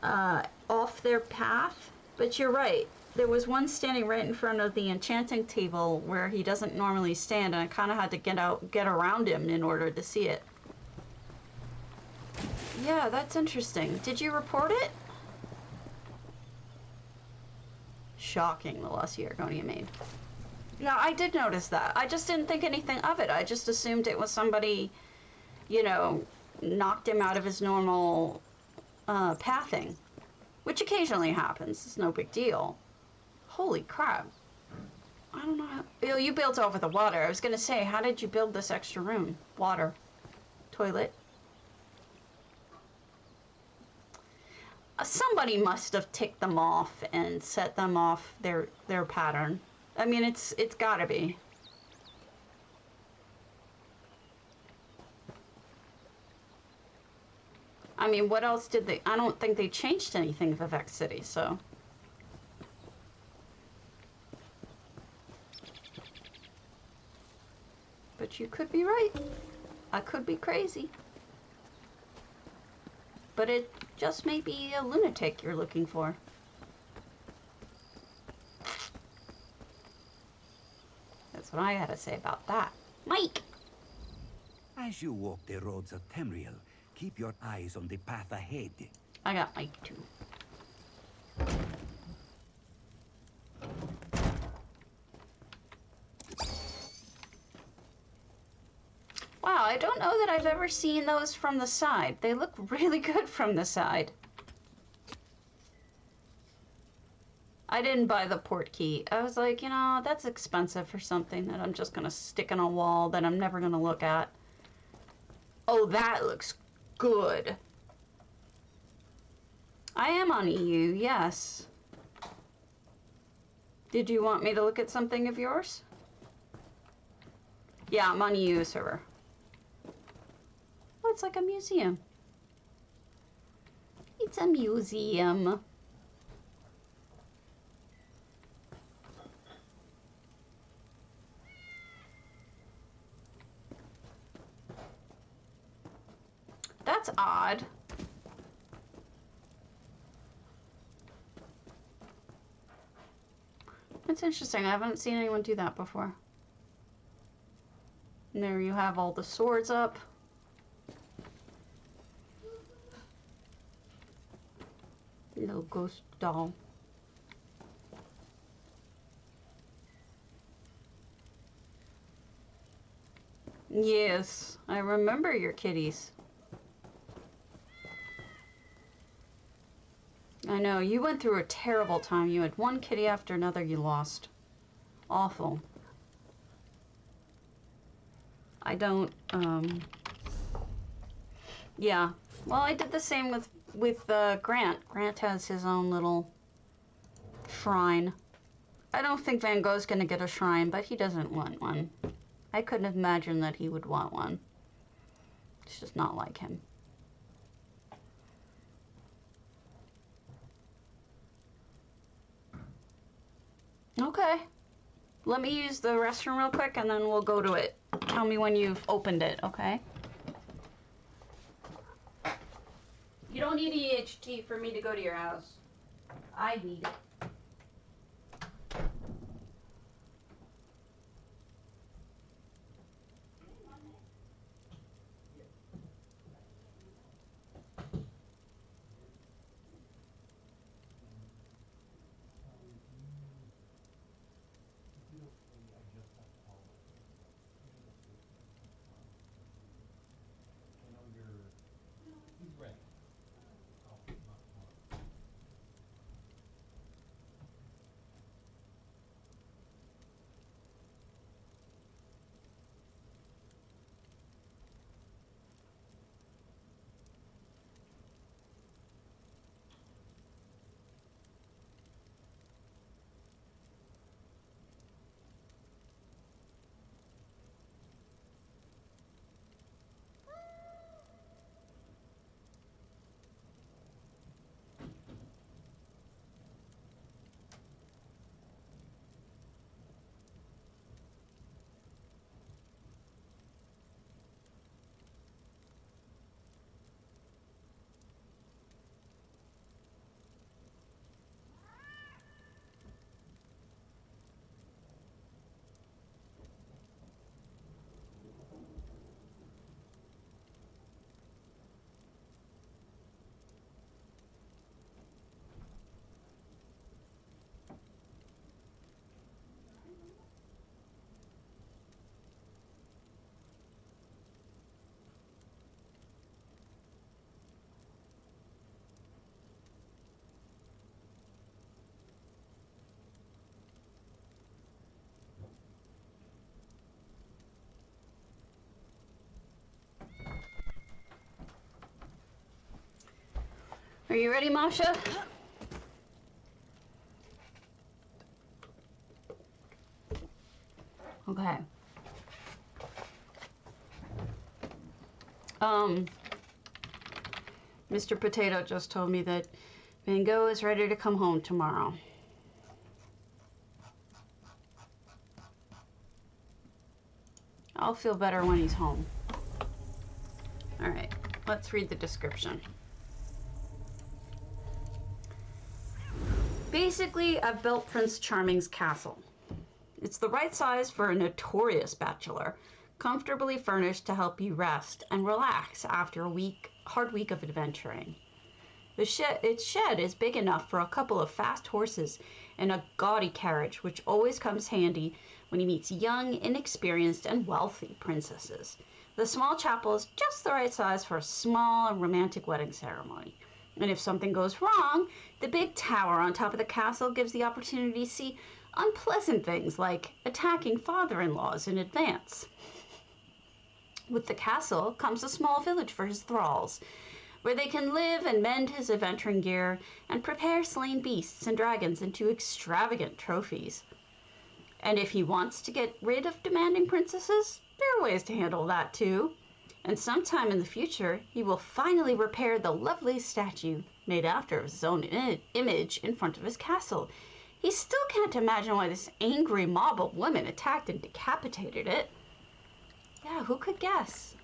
off their path. But you're right. There was one standing right in front of the enchanting table where he doesn't normally stand, and I kind of had to get around him in order to see it. Yeah, that's interesting. Did you report it? Shocking, the lusty Argonia made. Yeah, I did notice that. I just didn't think anything of it. I just assumed it was somebody, you know, knocked him out of his normal pathing. Which occasionally happens. It's no big deal. Holy crap. I don't know how... Bill, you built over the water. I was going to say, how did you build this extra room? Water. Toilet. Somebody must have ticked them off and set them off their pattern. I mean, it's gotta be. I mean, what else did they... I don't think they changed anything for Vex City, so... But you could be right. I could be crazy. But it just may be a lunatic you're looking for. That's what I had to say about that. Mike! As you walk the roads of Tamriel, keep your eyes on the path ahead. I got Mike too. Wow, I don't know that I've ever seen those from the side. They look really good from the side. I didn't buy the port key. I was like, you know, that's expensive for something that I'm just gonna stick on a wall that I'm never gonna look at. Oh, that looks good. I am on EU, yes. Did you want me to look at something of yours? Yeah, I'm on EU server. Oh, it's like a museum. It's a museum. That's odd. That's interesting. I haven't seen anyone do that before. And there you have all the swords up. Little ghost doll. Yes, I remember your kitties. I know, you went through a terrible time. You had one kitty after another you lost. Awful. I don't, yeah. Well, I did the same with with Grant. Grant has his own little shrine. I don't think Van Gogh's gonna get a shrine, but he doesn't want one. I couldn't imagine that he would want one. It's just not like him. Okay. Let me use the restroom real quick and then we'll go to it. Tell me when you've opened it, okay? You don't need EHT for me to go to your house. I need it. Are you ready, Masha? Okay. Mr. Potato just told me that Van Gogh is ready to come home tomorrow. I'll feel better when he's home. All right, let's read the description. Basically, I've built Prince Charming's castle. It's the right size for a notorious bachelor, comfortably furnished to help you rest and relax after a hard week of adventuring. Its shed is big enough for a couple of fast horses and a gaudy carriage, which always comes handy when he meets young, inexperienced, and wealthy princesses. The small chapel is just the right size for a small and romantic wedding ceremony. And if something goes wrong, the big tower on top of the castle gives the opportunity to see unpleasant things like attacking father-in-laws in advance. With the castle comes a small village for his thralls, where they can live and mend his adventuring gear and prepare slain beasts and dragons into extravagant trophies. And if he wants to get rid of demanding princesses, there are ways to handle that too. And sometime in the future, he will finally repair the lovely statue made after his own image in front of his castle. He still can't imagine why this angry mob of women attacked and decapitated it. Yeah, who could guess?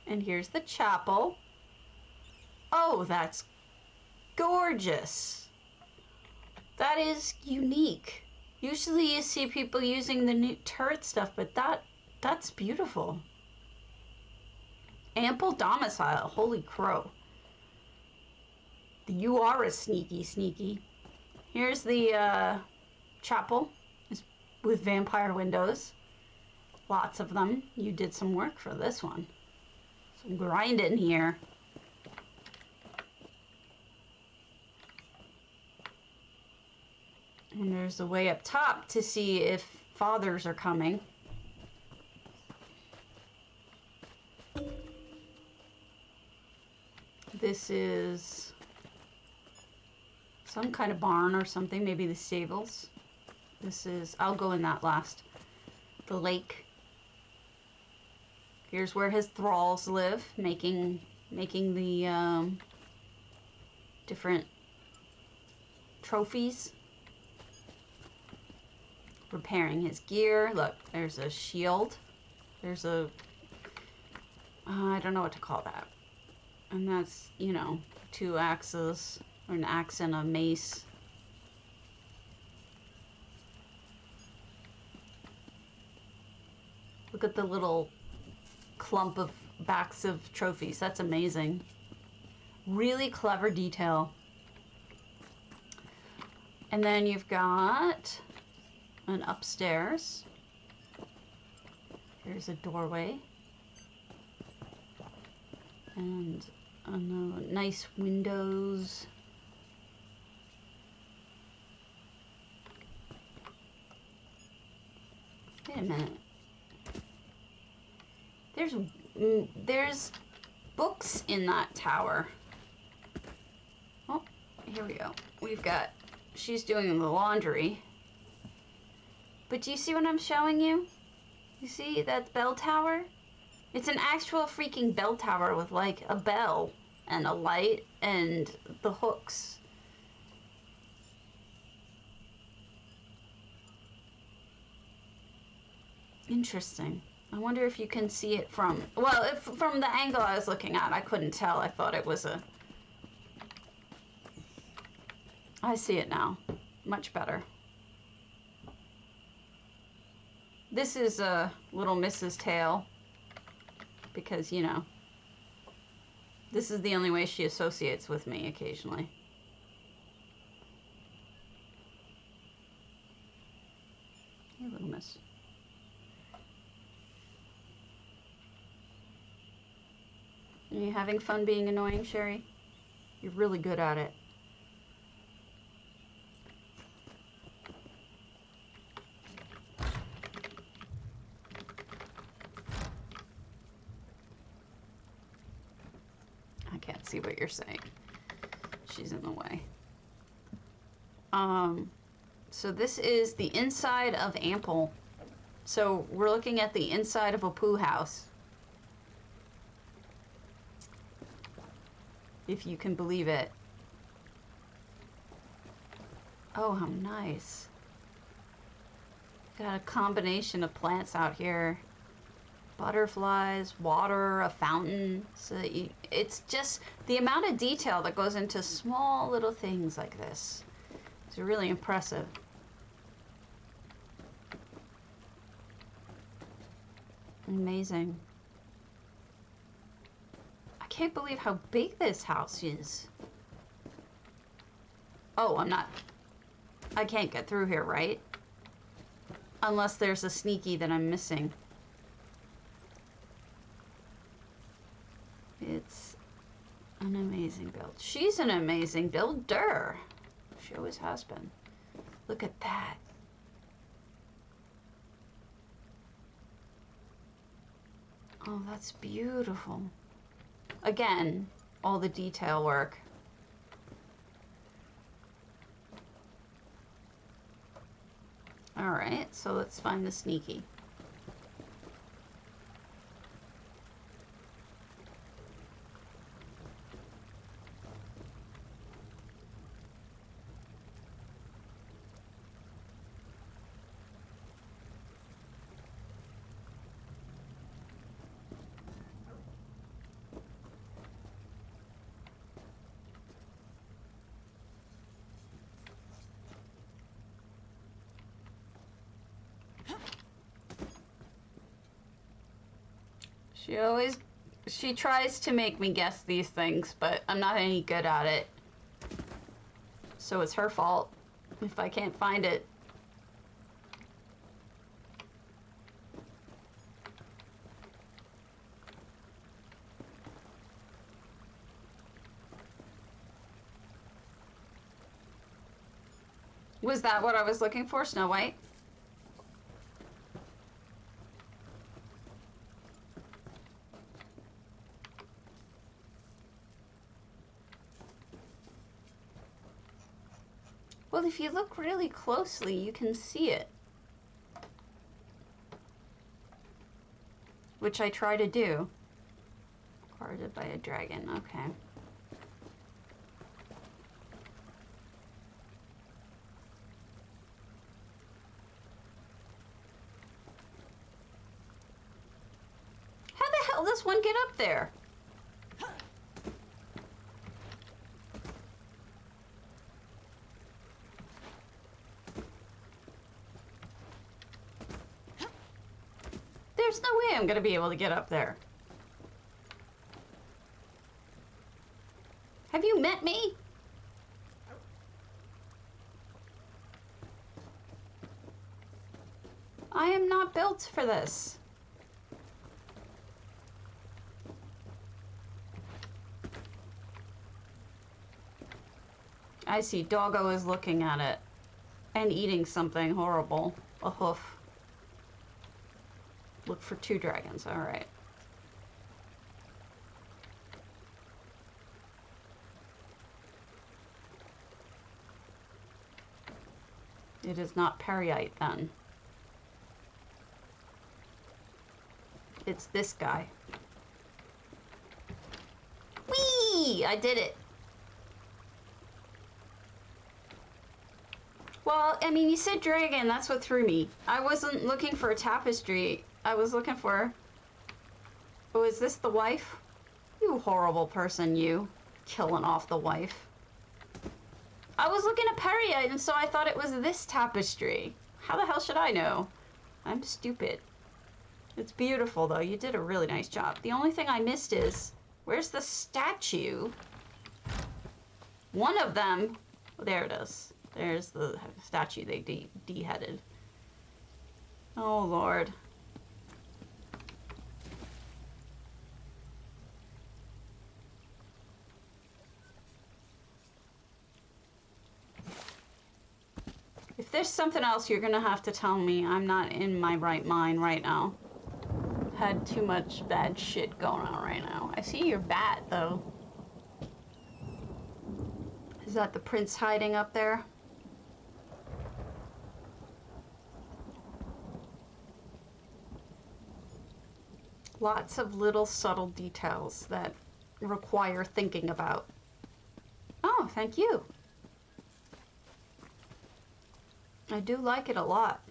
And here's the chapel. Oh, that's gorgeous. That is unique. Usually you see people using the new turret stuff, but that's beautiful. Ample domicile, holy crow. You are a sneaky. Here's the chapel with vampire windows. Lots of them. You did some work for this one. Some grinding here. And there's a way up top to see if fathers are coming. This is some kind of barn or something, maybe the stables. This is, I'll go in that last. The lake. Here's where his thralls live, making the different trophies. Repairing his gear. Look, there's a shield. There's a, I don't know what to call that. And that's, you know, 2 axes, or an axe and a mace. Look at the little clump of backs of trophies. That's amazing. Really clever detail. And then you've got an upstairs. Here's a doorway. And nice windows. Wait a minute. There's books in that tower. Oh, here we go. We've got, she's doing the laundry. But do you see what I'm showing you? You see that bell tower? It's an actual freaking bell tower with like a bell and a light and the hooks. Interesting. I wonder if you can see it from, well, if from the angle I was looking at, I couldn't tell. I thought it was a, I see it now. Much better. This is a little Mrs. Tail. Because, you know, this is the only way she associates with me occasionally. Hey, little miss. Are you having fun being annoying, Sherry? You're really good at it. See what you're saying. She's in the way. So this is the inside of Ample. So we're looking at the inside of a poo house. If you can believe it. Oh, how nice. Got a combination of plants out here. Butterflies, water, a fountain. So that it's just the amount of detail that goes into small little things like this. It's really impressive. Amazing. I can't believe how big this house is. Oh, I can't get through here, right? Unless there's a sneaky that I'm missing. It's an amazing build. She's an amazing builder. She always has been. Look at that. Oh, that's beautiful. Again, all the detail work. All right, so let's find the sneaky. She tries to make me guess these things, but I'm not any good at it. So it's her fault if I can't find it. Was that what I was looking for, Snow White? if you look really closely, you can see it. Which I try to do. Guarded by a dragon, okay. How the hell does one get up there? There's no way I'm gonna be able to get up there. Have you met me? I am not built for this. I see. Doggo is looking at it and eating something horrible. A hoof. Look for 2 dragons. All right. It is not Periite then. It's this guy. Whee! I did it. Well, I mean, you said dragon. That's what threw me. I wasn't looking for a tapestry. I was looking for... Oh, is this the wife? You horrible person, you. Killing off the wife. I was looking at Periite, and so I thought it was this tapestry. How the hell should I know? I'm stupid. It's beautiful, though. You did a really nice job. The only thing I missed is... Where's the statue? One of them... Oh, there it is. There's the statue they beheaded. Oh, Lord. If there's something else, you're gonna have to tell me. I'm not in my right mind right now. Had too much bad shit going on right now. I see your bat, though. Is that the prince hiding up there? Lots of little subtle details that require thinking about. Oh, thank you. I do like it a lot.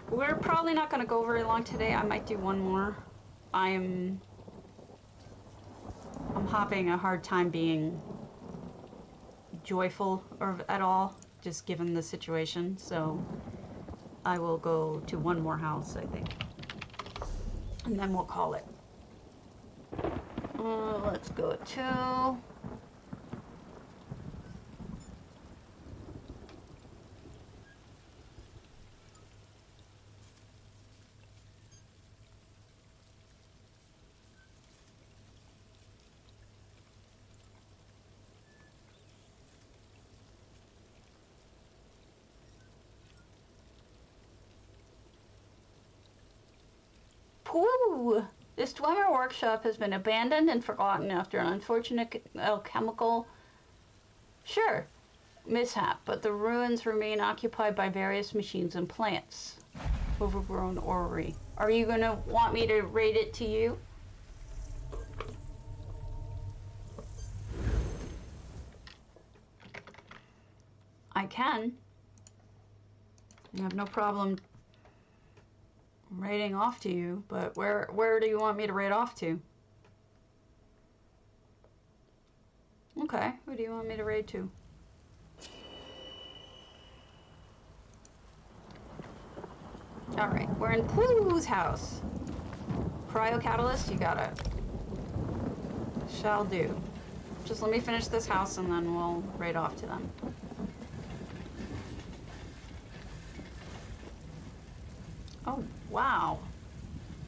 We're probably not going to go very long today. I might do one more. I'm having a hard time being joyful or at all, just given the situation. So I will go to one more house, I think. And then we'll call it. Let's go to... Pwooo! This Dwemer workshop has been abandoned and forgotten after an unfortunate alchemical mishap, but the ruins remain occupied by various machines and plants. Overgrown Orrery. Are you gonna want me to raid it to you? I can. I have no problem raiding off to you, but where do you want me to raid off to? Okay, who do you want me to raid to? Alright, we're in Pooh's house. Cryo catalyst, you got it. Shall do. Just let me finish this house and then we'll raid off to them. Oh, wow.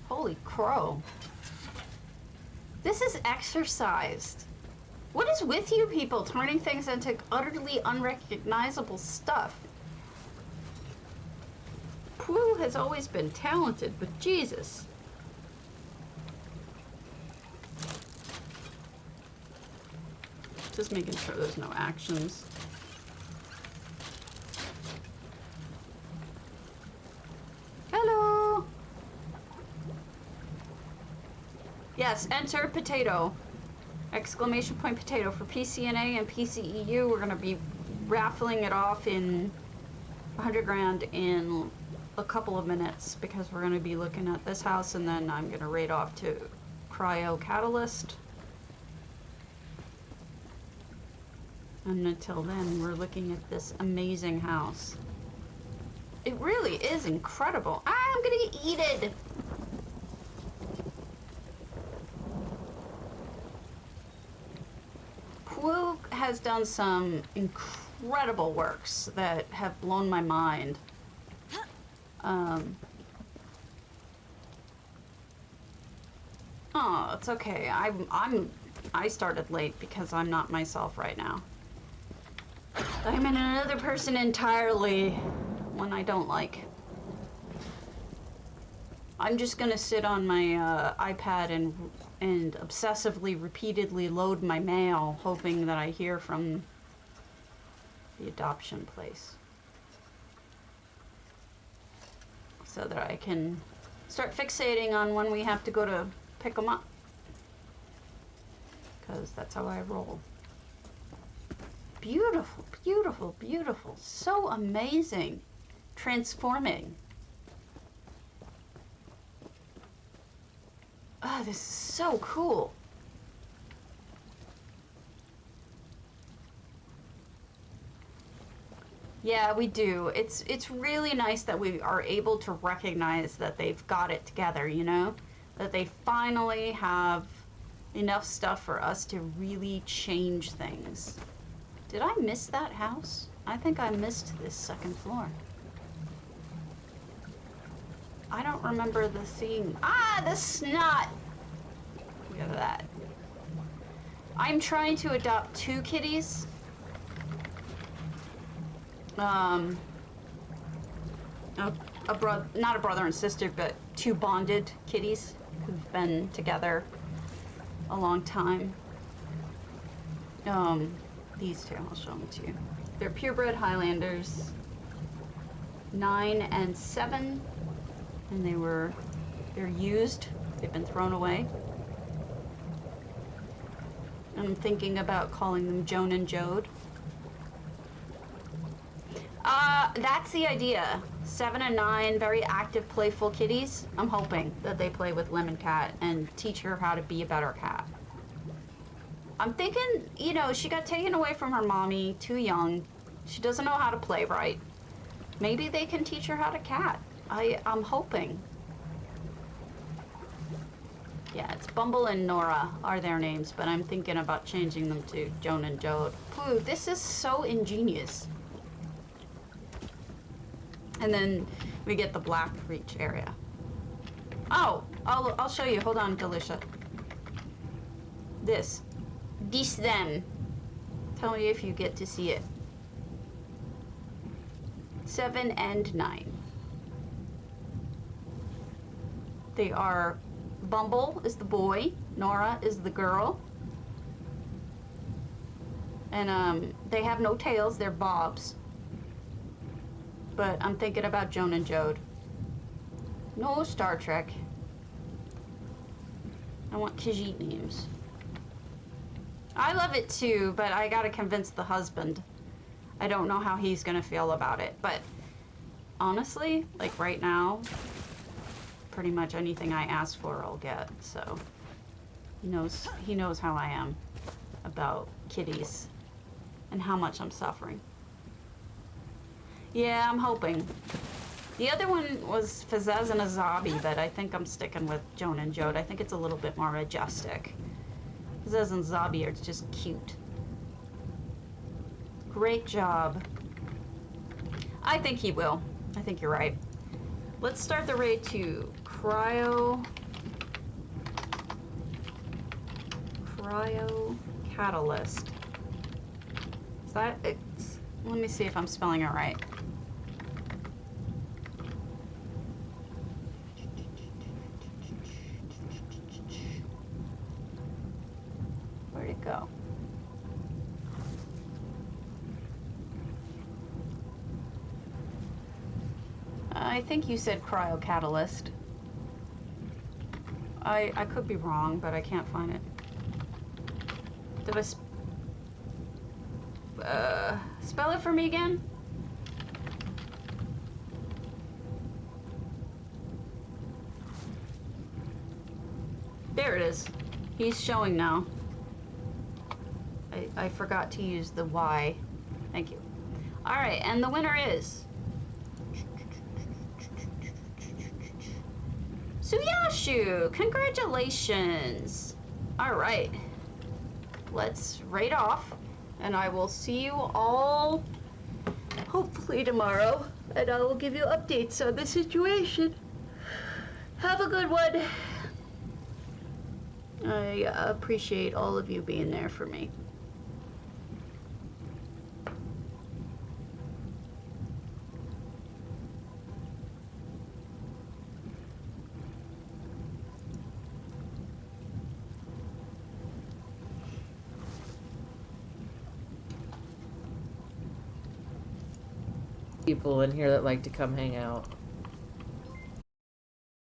Holy crow. This is exorcised. What is with you people turning things into utterly unrecognizable stuff? Pwooo has always been talented, but Jesus. Just making sure there's no actions. Yes, enter potato. Exclamation point potato for PCNA and PCEU. We're gonna be raffling it off in 100 grand in a couple of minutes because we're gonna be looking at this house and then I'm gonna raid off to Cryo Catalyst. And until then, we're looking at this amazing house. It really is incredible. Ah, I'm gonna get eaten. pwooo has done some incredible works that have blown my mind. Oh, it's okay. I started late because I'm not myself right now. I'm in another person entirely, one I don't like. I'm just gonna sit on my iPad and obsessively, repeatedly load my mail, hoping that I hear from the adoption place. So that I can start fixating on when we have to go to pick them up. Because that's how I roll. Beautiful, beautiful, beautiful. So amazing. Transforming. Oh, this is so cool. Yeah, we do. It's really nice that we are able to recognize that they've got it together, you know? That they finally have enough stuff for us to really change things. Did I miss that house? I think I missed this second floor. I don't remember the scene. Ah, the snot! Look at that. I'm trying to adopt 2 kitties. Not a brother and sister, but 2 bonded kitties who've been together a long time. These 2, I'll show them to you. They're purebred Highlanders, 9 and 7, and they're used. They've been thrown away. I'm thinking about calling them Joan and Jode. That's the idea. 7 and 9, very active, playful kitties. I'm hoping that they play with Lemon Cat and teach her how to be a better cat. I'm thinking, you know, she got taken away from her mommy, too young. She doesn't know how to play right. Maybe they can teach her how to cat. I'm hoping. Yeah, it's Bumble and Nora are their names, but I'm thinking about changing them to Joan and Jode. Ooh, this is so ingenious. And then we get the Black Reach area. Oh, I'll show you. Hold on, Delicia. This then. Tell me if you get to see it. 7 and 9. They are, Bumble is the boy, Nora is the girl. And they have no tails, they're bobs. But I'm thinking about Joan and Jode. No Star Trek. I want Khajiit names. I love it too, but I gotta convince the husband. I don't know how he's gonna feel about it, but honestly, like right now, pretty much anything I ask for I'll get, so he knows how I am about kitties and how much I'm suffering. Yeah, I'm hoping. The other one was Fazez and Azabi, but I think I'm sticking with Joan and Jode. I think it's a little bit more majestic. Fazez and Zabi are just cute. Great job. I think he will. I think you're right. Let's start the raid to Cryo Catalyst. Is that it? Let me see if I'm spelling it right. Where'd it go? I think you said Cryo Catalyst. I could be wrong, but I can't find it. Did I spell it for me again? There it is. He's showing now. I forgot to use the Y. Thank you. Alright, and the winner is... Suyashu! Congratulations! Alright. Let's raid off, and I will see you all hopefully tomorrow, and I will give you updates on the situation. Have a good one. I appreciate all of you being there for me. People in here that like to come hang out.